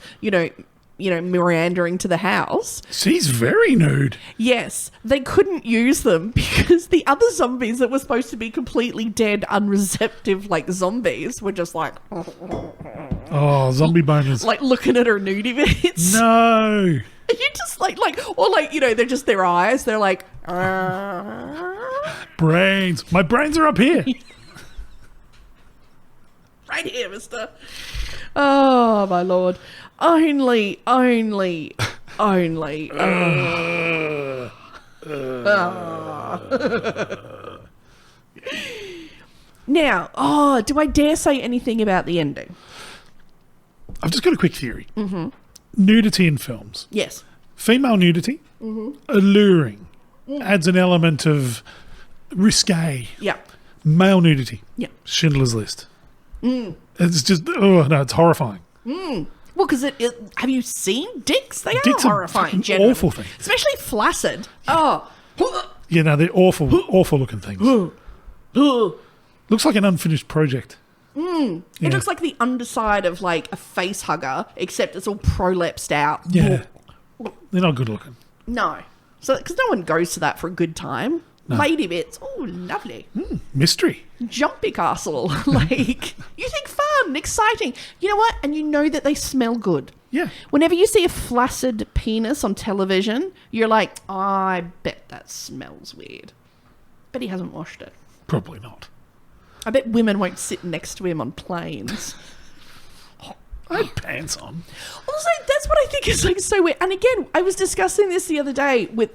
meandering to the house. She's very nude. Yes, they couldn't use them because the other zombies that were supposed to be completely dead, unreceptive, zombies, were just Oh, zombie boners. looking at her nudie bits. No. You just they're just their eyes. They're like, Brains. My brains are up here. right here, mister. Oh, my Lord. Only. Now, do I dare say anything about the ending? I've just got a quick theory. Mm-hmm. Nudity in films. Yes. Female nudity, alluring, adds an element of risque. Yeah. Male nudity. Yeah. Schindler's List. It's just, it's horrifying. Well, because have you seen dicks? They Dicks are are horrifying, fucking generally. awful things. Especially flaccid. Oh. Yeah, no, they're awful, awful looking things. Looks like an unfinished project. It Yeah. looks like the underside of like a face hugger, except it's all prolapsed out. Yeah. They're not good looking. No. So, because no one goes to that for a good time. Lady bits. Oh, lovely. Mystery. Jumpy castle. Like, you think fun, exciting. You know what? And you know that they smell good. Yeah. Whenever you see a flaccid penis on television, you're like, oh, I bet that smells weird. But he hasn't washed it. Probably not. I bet women won't sit next to him on planes. I had pants on. Also, that's what I think is like so weird. And again, I was discussing this the other day with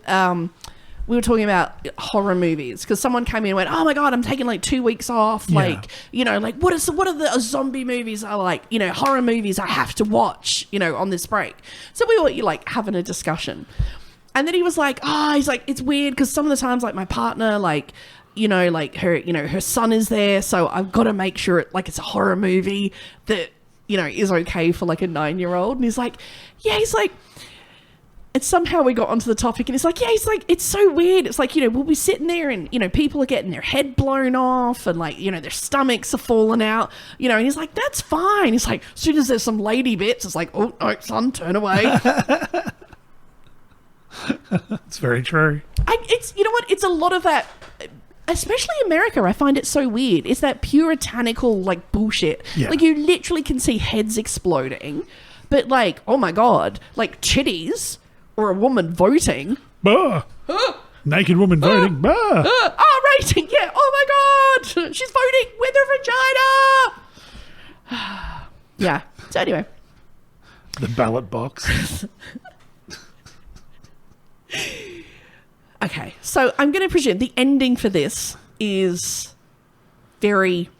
we were talking about horror movies because someone came in and went, "Oh my god, I'm taking like 2 weeks off." Yeah. Like, you know, like what are the zombie movies I like? You know, horror movies I have to watch. You know, on this break. So we were like having a discussion, and then he was like, he's like, it's weird because some of the times like my partner like. You know, like her son is there, so I've got to make sure it's a horror movie that, you know, is okay for like a 9-year-old. And he's like, and somehow we got onto the topic and he's like, it's so weird. It's like, you know, we'll be sitting there and, you know, people are getting their head blown off and like, you know, their stomachs are falling out, you know, and he's like, that's fine. He's like, as soon as there's some lady bits, it's like, oh, no, son, turn away. It's very true. It's, you know what? It's a lot of that. Especially America, I find it so weird. It's that puritanical, like, bullshit. Yeah. Like, you literally can see heads exploding. But, like, oh my God, like, chitties or a woman voting. Bah. Naked woman voting. Bah. R-rating, yeah. Oh my God, she's voting with her vagina. Yeah. So anyway. The ballot box. Okay, so I'm going to presume the ending for this is very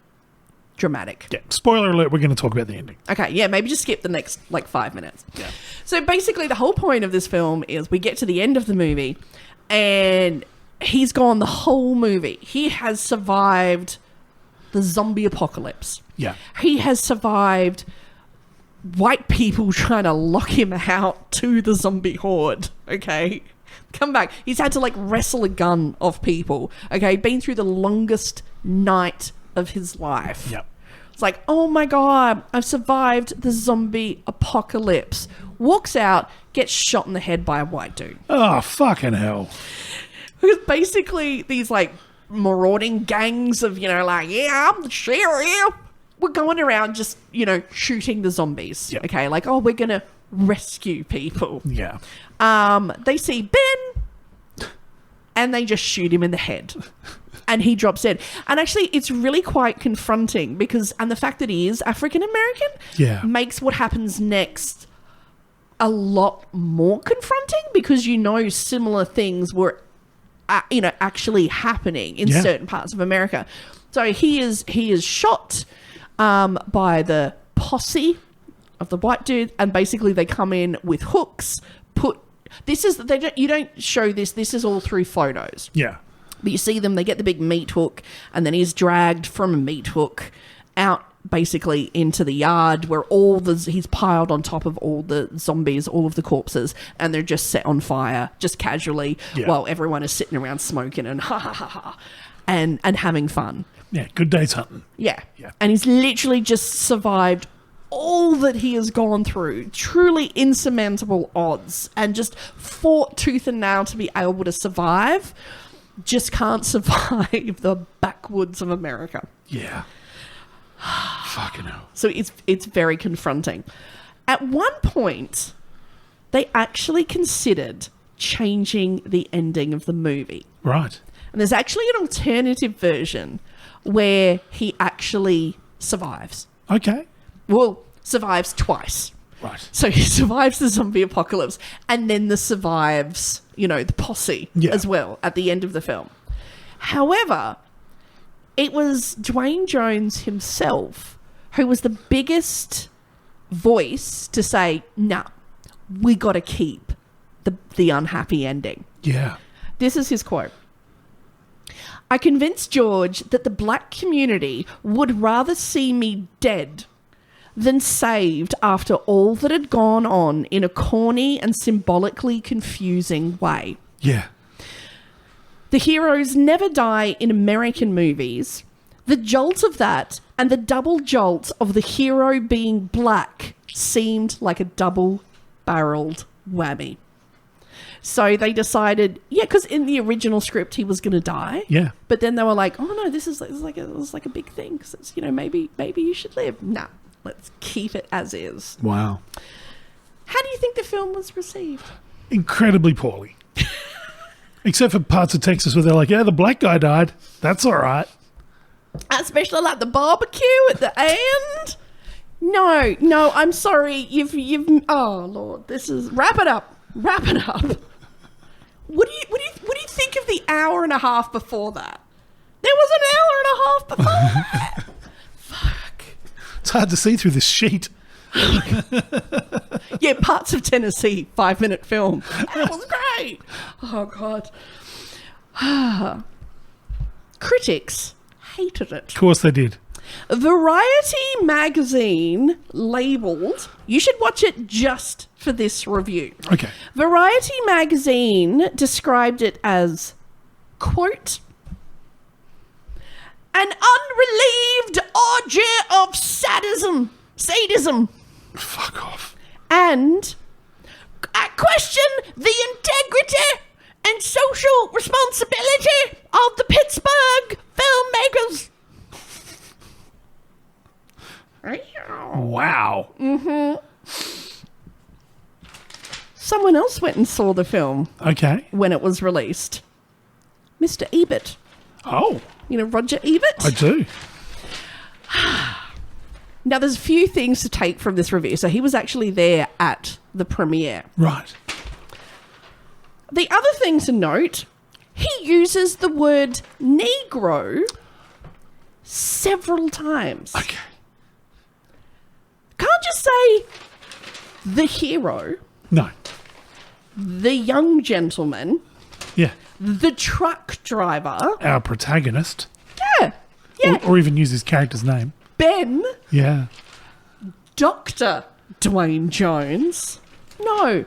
dramatic. Yeah. Spoiler alert, we're going to talk about the ending. Okay, yeah, maybe just skip the next, 5 minutes. Yeah. So basically the whole point of this film is we get to the end of the movie and he's gone the whole movie. He has survived the zombie apocalypse. Yeah. He has survived white people trying to lock him out to the zombie horde, okay? Come back. He's had to like wrestle a gun off people. Okay, been through the longest night of his life. Yep. It's like, oh my God, I've survived the zombie apocalypse. Walks out, gets shot in the head by a white dude. Oh, fucking hell. Because basically these like marauding gangs of, you know, like, yeah, I'm the sheriff. We're going around just, you know, shooting the zombies. Yep. Okay, like, oh, we're gonna rescue people. Yeah. They see Ben and they just shoot him in the head and he drops dead. And actually it's really quite confronting because, and the fact that he is African American makes what happens next a lot more confronting because, you know, similar things were, you know, actually happening in certain parts of America. So he is shot by the posse of the white dude, and basically they come in with hooks. You don't show this. This is all through photos. Yeah. But you see them. They get the big meat hook, and then he's dragged from a meat hook out basically into the yard where he's piled on top of all the zombies, all of the corpses, and they're just set on fire, just casually, while everyone is sitting around smoking and ha ha ha ha, and having fun. Yeah. Good day's hunting. Yeah. And he's literally just survived all that he has gone through, truly insurmountable odds, and just fought tooth and nail to be able to survive. Just can't survive the backwoods of America. Yeah. Fucking hell. So it's very confronting. At one point, they actually considered changing the ending of the movie. Right. And there's actually an alternative version where he actually survives. Okay. Well, survives twice. Right. So he survives the zombie apocalypse and then survives, you know, the posse as well at the end of the film. However, it was Dwayne Jones himself who was the biggest voice to say, nah, we got to keep the unhappy ending. Yeah. This is his quote. I convinced George that the black community would rather see me dead than saved after all that had gone on in a corny and symbolically confusing way. Yeah. The heroes never die in American movies. The jolt of that and the double jolt of the hero being black seemed like a double-barreled whammy. So they decided, because in the original script he was going to die. Yeah. But then they were like, oh no, this is like a big thing. Cause it's, maybe you should live. Nah, let's keep it as is. Wow. How do you think the film was received? Incredibly poorly. Except for parts of Texas where they're like, yeah, the black guy died. That's all right. Especially like the barbecue at the end. No, I'm sorry. You've. Oh Lord, this is wrap it up. What do you think of the hour and a half before that? There was an hour and a half before that. Fuck. It's hard to see through this sheet. Yeah, Parts of Tennessee, 5-minute film. That was great. Oh God. Critics hated it. Of course they did. Variety magazine labelled, you should watch it just for this review. Okay. Variety magazine described it as, quote, an unrelieved orgy of sadism. Fuck off. And I question the integrity and social responsibility of the Pittsburgh filmmakers. Wow. Someone else went and saw the film Okay. when it was released. Mr. Ebert. Oh, Roger Ebert? I do. Now, there's a few things to take from this review. So he was actually there at the premiere. Right. The other thing to note, he uses the word Negro several times. Okay. Can't just say the hero, No. the young gentleman, Yeah. the truck driver. Our protagonist. Yeah. Or even use his character's name. Ben, Yeah. Dr. Dwayne Jones. No,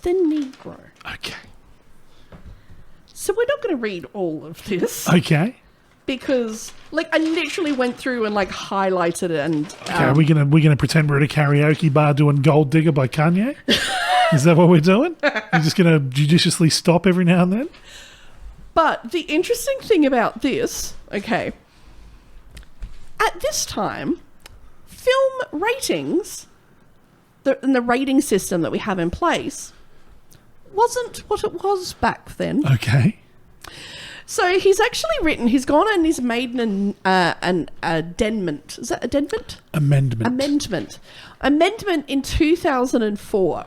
the Negro. Okay. So we're not going to read all of this Okay. because, I literally went through and highlighted it and. Okay. Are we gonna pretend we're at a karaoke bar doing "Gold Digger" by Kanye? Is that what we're doing? You're just gonna judiciously stop every now and then? But the interesting thing about this, okay, at this time, film ratings, and the rating system that we have in place, wasn't what it was back then. Okay. So he's gone and he's made an addendment. Is that addendment? Amendment. Amendment in 2004,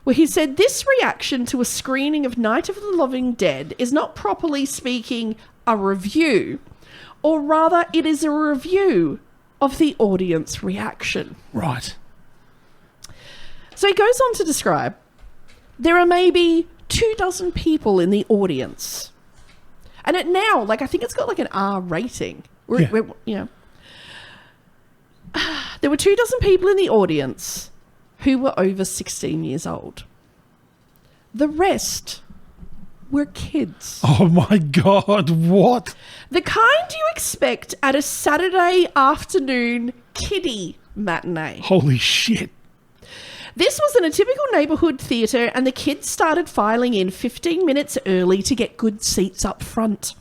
where he said this reaction to a screening of Night of the Living Dead is not properly speaking a review, or rather it is a review of the audience reaction. Right. So he goes on to describe, there are maybe 24 people in the audience. And it now, I think it's got an R rating. Yeah. There were 24 people in the audience who were over 16 years old. The rest were kids. Oh my God, what? The kind you expect at a Saturday afternoon kiddie matinee. Holy shit. This was in a typical neighbourhood theatre and the kids started filing in 15 minutes early to get good seats up front.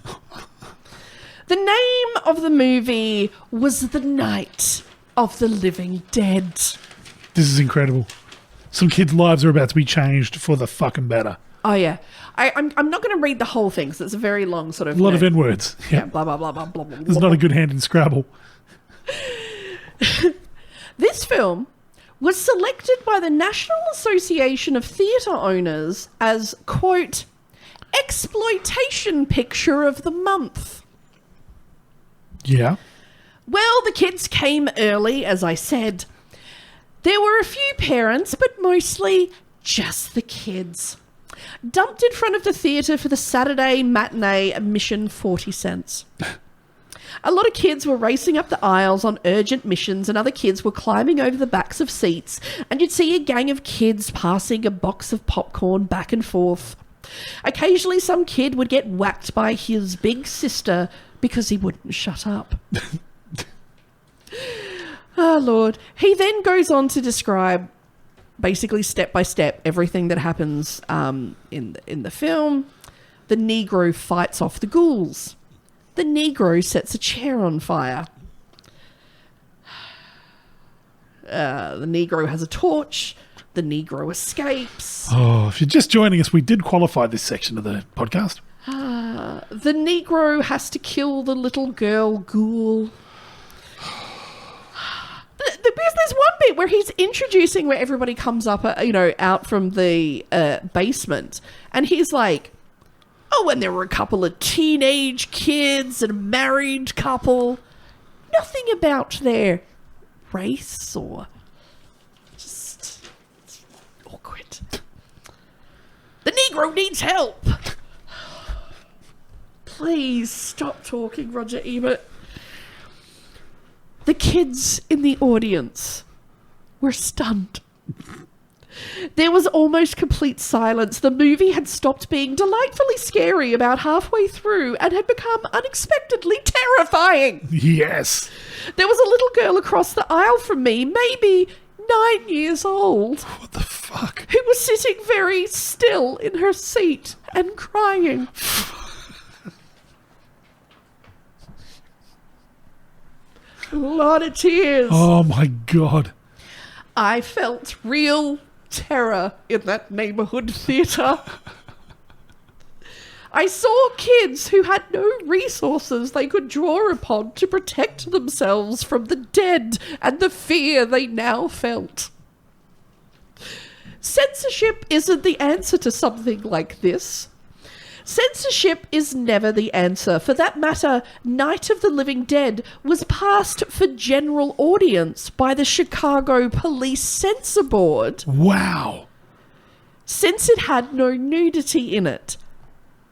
The name of the movie was The Night of the Living Dead. This is incredible. Some kids' lives are about to be changed for the fucking better. Oh, yeah. I'm not going to read the whole thing because it's a very long sort of... A lot of N-words. Yeah, blah, blah, blah, blah, blah, blah. There's not a good hand in Scrabble. This film was selected by the National Association of Theatre Owners as, quote, exploitation picture of the month. Yeah. Well, the kids came early, as I said. There were a few parents, but mostly just the kids. dumped in front of the theatre for the Saturday matinee, admission 40 cents. A lot of kids were racing up the aisles on urgent missions, and other kids were climbing over the backs of seats, and you'd see a gang of kids passing a box of popcorn back and forth. Occasionally some kid would get whacked by his big sister because he wouldn't shut up. Oh, Lord. He then goes on to describe, basically step by step, everything that happens in the film. The Negro fights off the ghouls. The Negro sets a chair on fire. The Negro has a torch. The Negro escapes. Oh, if you're just joining us, we did qualify this section of the podcast. The Negro has to kill the little girl ghoul. Because there's one bit where he's introducing where everybody comes up, out from the basement, and he's like, oh, and there were a couple of teenage kids and a married couple. Nothing about their race or just awkward. The Negro needs help. Please stop talking, Roger Ebert. The kids in the audience were stunned. There was almost complete silence. The movie had stopped being delightfully scary about halfway through and had become unexpectedly terrifying. Yes. There was a little girl across the aisle from me, maybe 9 years old. What the fuck? Who was sitting very still in her seat and crying. A lot of tears. Oh my God. I felt real terror in that neighborhood theater. I saw kids who had no resources they could draw upon to protect themselves from the dead and the fear they now felt. Censorship isn't the answer to something like this. Censorship is never the answer. For that matter, Night of the Living Dead was passed for general audience by the Chicago Police Censor Board. Wow. Since it had no nudity in it.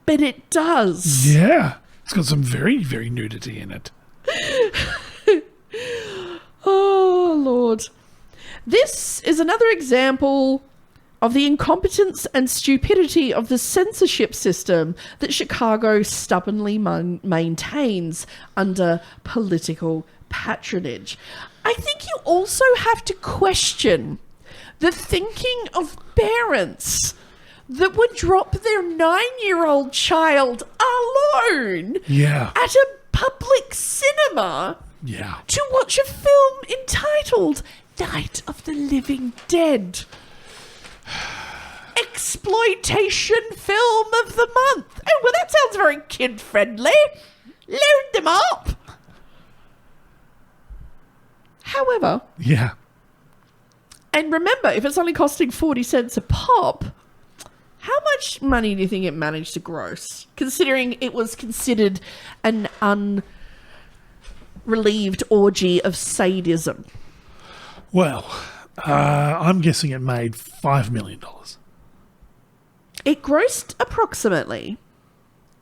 But it does. Yeah. It's got some very, very nudity in it. Oh, Lord. This is another example of the incompetence and stupidity of the censorship system that Chicago stubbornly maintains under political patronage. I think you also have to question the thinking of parents that would drop their 9-year-old child alone at a public cinema to watch a film entitled Night of the Living Dead. Exploitation film of the month. Oh, well, that sounds very kid-friendly. Load them up. However... Yeah. And remember, if it's only costing 40 cents a pop, how much money do you think it managed to gross? Considering it was considered an unrelieved orgy of sadism. Well, I'm guessing it made $5 million. It grossed approximately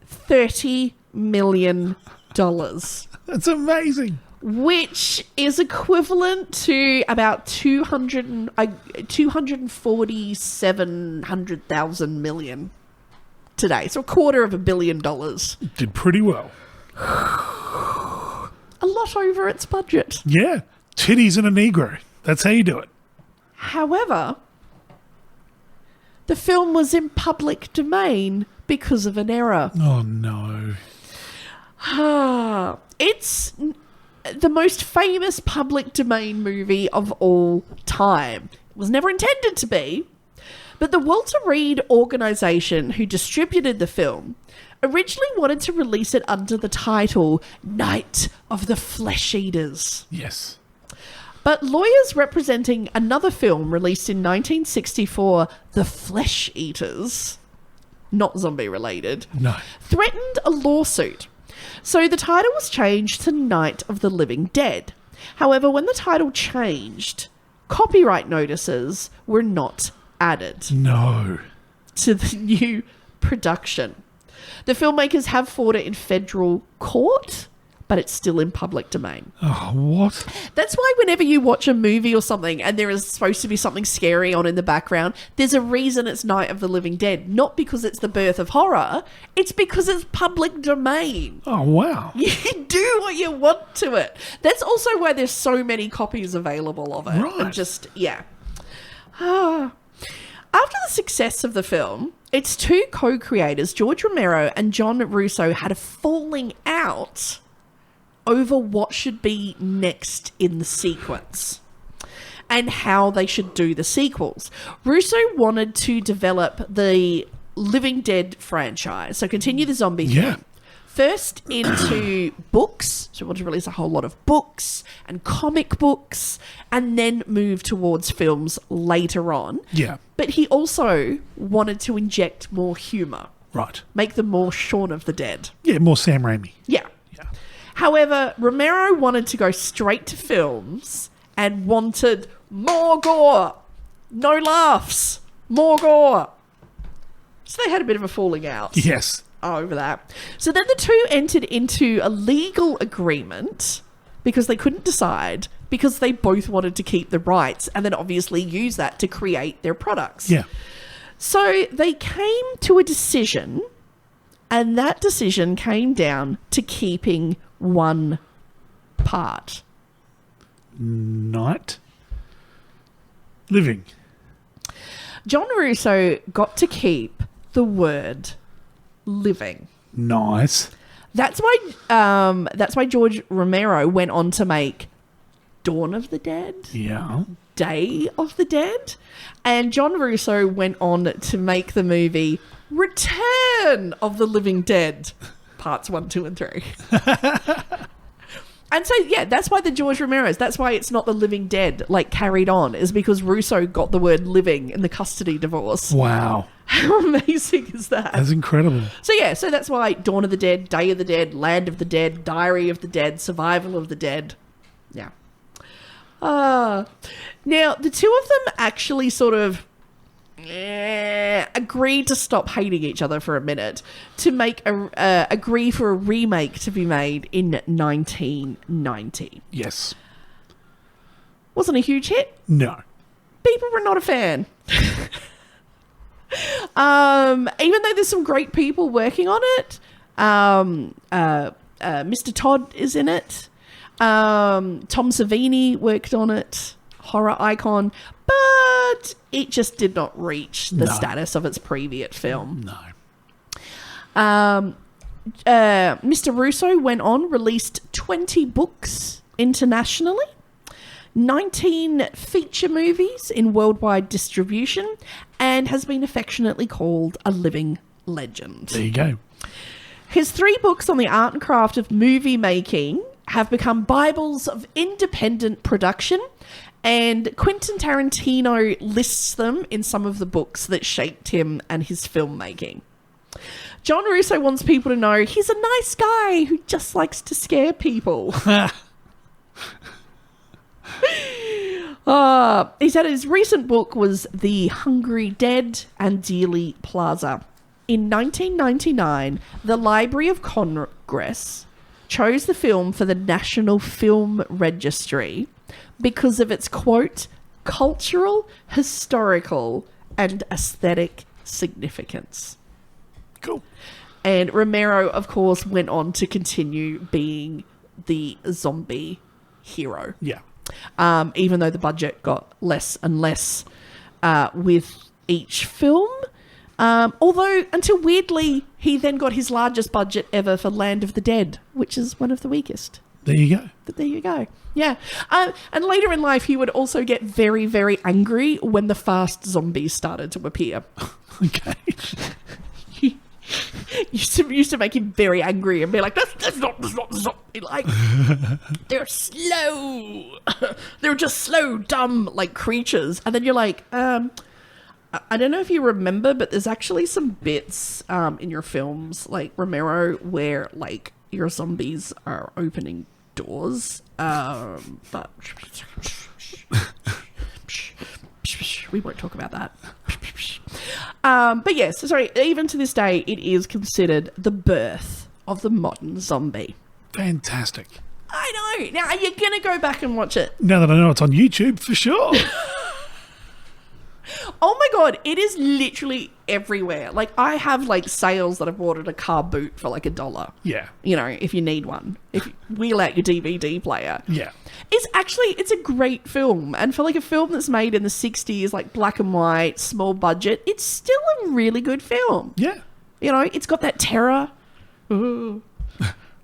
$30 million. That's amazing. Which is equivalent to about 247,000 million today. So $250 million. Did pretty well. A lot over its budget. Yeah. Titties and a Negro. That's how you do it. However, the film was in public domain because of an error. Oh, no. It's the most famous public domain movie of all time. It was never intended to be, but the Walter Reed organization who distributed the film originally wanted to release it under the title Night of the Flesh Eaters. Yes. But lawyers representing another film released in 1964, The Flesh Eaters, not zombie related, threatened a lawsuit. So the title was changed to Night of the Living Dead. However, when the title changed, copyright notices were not added. No. to the new production. The filmmakers have fought it in federal court, but it's still in public domain. Oh, what? That's why whenever you watch a movie or something and there is supposed to be something scary on in the background, there's a reason it's Night of the Living Dead. Not because it's the birth of horror, it's because it's public domain. Oh, wow. You do what you want to it. That's also why there's so many copies available of it. Right. And just, yeah. After the success of the film, its two co-creators, George Romero and John Russo, had a falling out over what should be next in the sequence and how they should do the sequels. Russo wanted to develop the Living Dead franchise, so continue the zombie Yeah. thing. First into books, so we wanted to release a whole lot of books and comic books, and then move towards films later on. Yeah. But he also wanted to inject more humour, Right. make them more Shaun of the Dead. Yeah, more Sam Raimi. Yeah. However, Romero wanted to go straight to films and wanted more gore. No laughs. More gore. So they had a bit of a falling out Yes. over that. So then the two entered into a legal agreement because they couldn't decide, because they both wanted to keep the rights and then obviously use that to create their products. Yeah. So they came to a decision, and that decision came down to keeping one part. Night. Living. John Russo got to keep the word living. Nice. That's why George Romero went on to make Dawn of the Dead, Yeah. Day of the Dead, and John Russo went on to make the movie Return of the Living Dead, parts 1, 2, and 3. And so, yeah, that's why the George Romero's, that's why it's not the Living Dead, like, carried on, is because Russo got the word living in the custody divorce. Wow. How amazing is that? That's incredible. So, yeah, so that's why Dawn of the Dead, Day of the Dead, Land of the Dead, Diary of the Dead, Survival of the Dead. Yeah. Now, the two of them actually sort of agreed to stop hating each other for a minute to make agree for a remake to be made in 1990. Yes. Wasn't a huge hit. No. People were not a fan. Even though there's some great people working on it, Mr. Todd is in it. Tom Savini worked on it, horror icon, but it just did not reach the status of its previous film. No. Mr. Russo went on, released 20 books internationally, 19 feature movies in worldwide distribution, and has been affectionately called a living legend. There you go. His 3 books on the art and craft of movie making have become Bibles of independent production, and Quentin Tarantino lists them in some of the books that shaped him and his filmmaking. John Russo wants people to know he's a nice guy who just likes to scare people. He said his recent book was The Hungry Dead and Dealey Plaza. In 1999, the Library of Congress chose the film for the National Film Registry because of its, quote, cultural, historical, and aesthetic significance. Cool. And Romero, of course, went on to continue being the zombie hero. Yeah. Even though the budget got less and less with each film. Although, until weirdly, he then got his largest budget ever for Land of the Dead, which is one of the weakest. There you go. But there you go. Yeah. And later in life, he would also get very, very angry when the fast zombies started to appear. Okay. used to make him very angry and be like, that's not zombie. Like, they're slow. They're just slow, dumb, like, creatures. And then you're like, I don't know if you remember, but there's actually some bits in your films, like Romero, where, like, your zombies are opening doors. But we won't talk about that. But yes, sorry, even to this day, it is considered the birth of the modern zombie. Fantastic. I know. Now, are you going to go back and watch it? Now that I know it's on YouTube, for sure. Oh my God, it is literally everywhere. Like, I have, like, sales that I've bought at a car boot for, like, $1. Yeah. You know, if you need one. If you wheel out your DVD player. Yeah. It's a great film. And for, like, a film that's made in the 60s, like, black and white, small budget, it's still a really good film. Yeah. You know, it's got that terror. Ooh.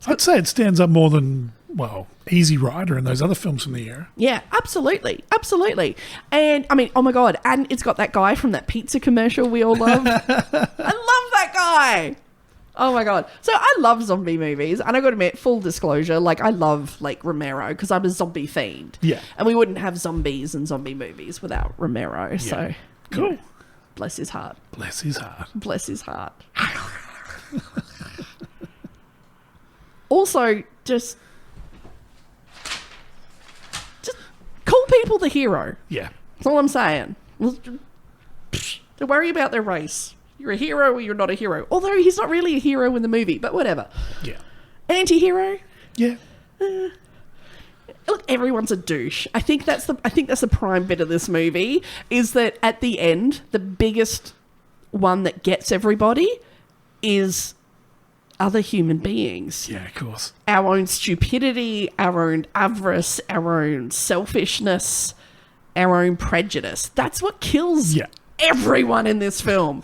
I'd say it stands up more than, well, Easy Rider and those other films from the era. Yeah, absolutely. Absolutely. And, I mean, oh my God. And it's got that guy from that pizza commercial we all love. I love that guy. Oh my God. So I love zombie movies. And I got to admit, full disclosure, like, I love, like, Romero because I'm a zombie fiend. Yeah. And we wouldn't have zombies and zombie movies without Romero. So, Cool. you know, bless his heart. Bless his heart. Bless his heart. Also, just call people the hero. Yeah. That's all I'm saying. Don't worry about their race. You're a hero or you're not a hero. Although he's not really a hero in the movie, but whatever. Yeah. Anti-hero? Yeah. Look, everyone's a douche. I think that's the prime bit of this movie, is that at the end, the biggest one that gets everybody is other human beings. Yeah, of course. Our own stupidity, our own avarice, our own selfishness, our own prejudice. That's what kills everyone in this film.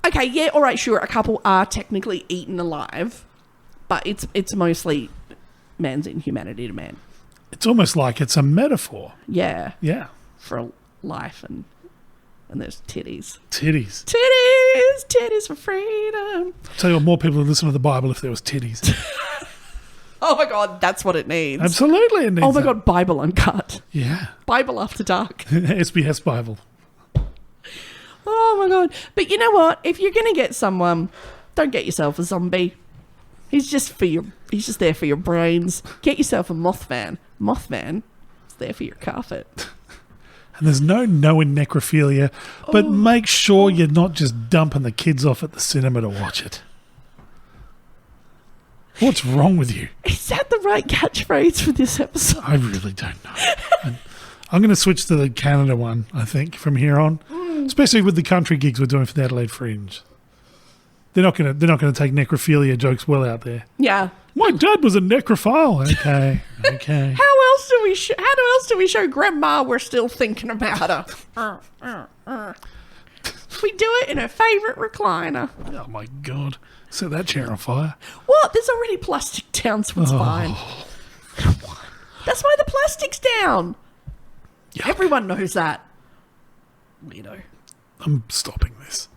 Okay, yeah, all right, sure, a couple are technically eaten alive, but it's mostly man's inhumanity to man. It's almost like it's a metaphor. Yeah. Yeah. For life and there's titties. Titties. Titties for freedom. I'll tell you what, more people would listen to the Bible if there was titties. Oh my God, that's what it needs. Absolutely, it needs Oh my that. God, Bible Uncut. Yeah. Bible After Dark. SBS Bible. Oh my God. But you know what? If you're going to get someone, don't get yourself a zombie. He's just there for your brains. Get yourself a Mothman. Mothman is there for your carpet. And there's no in necrophilia, but make sure you're not just dumping the kids off at the cinema to watch it. What's wrong with you? Is that the right catchphrase for this episode? I really don't know. I'm going to switch to the Canada one, I think, from here on, especially with the country gigs we're doing for the Adelaide Fringe. They're not going to take necrophilia jokes well out there. Yeah. My dad was a necrophile. Okay. How else do we show Grandma we're still thinking about her? We do it in her favourite recliner. Oh my God. Set that chair on fire. What? There's already plastic down, so it's fine. That's why the plastic's down. Yuck. Everyone knows that. Weirdo. I'm stopping this.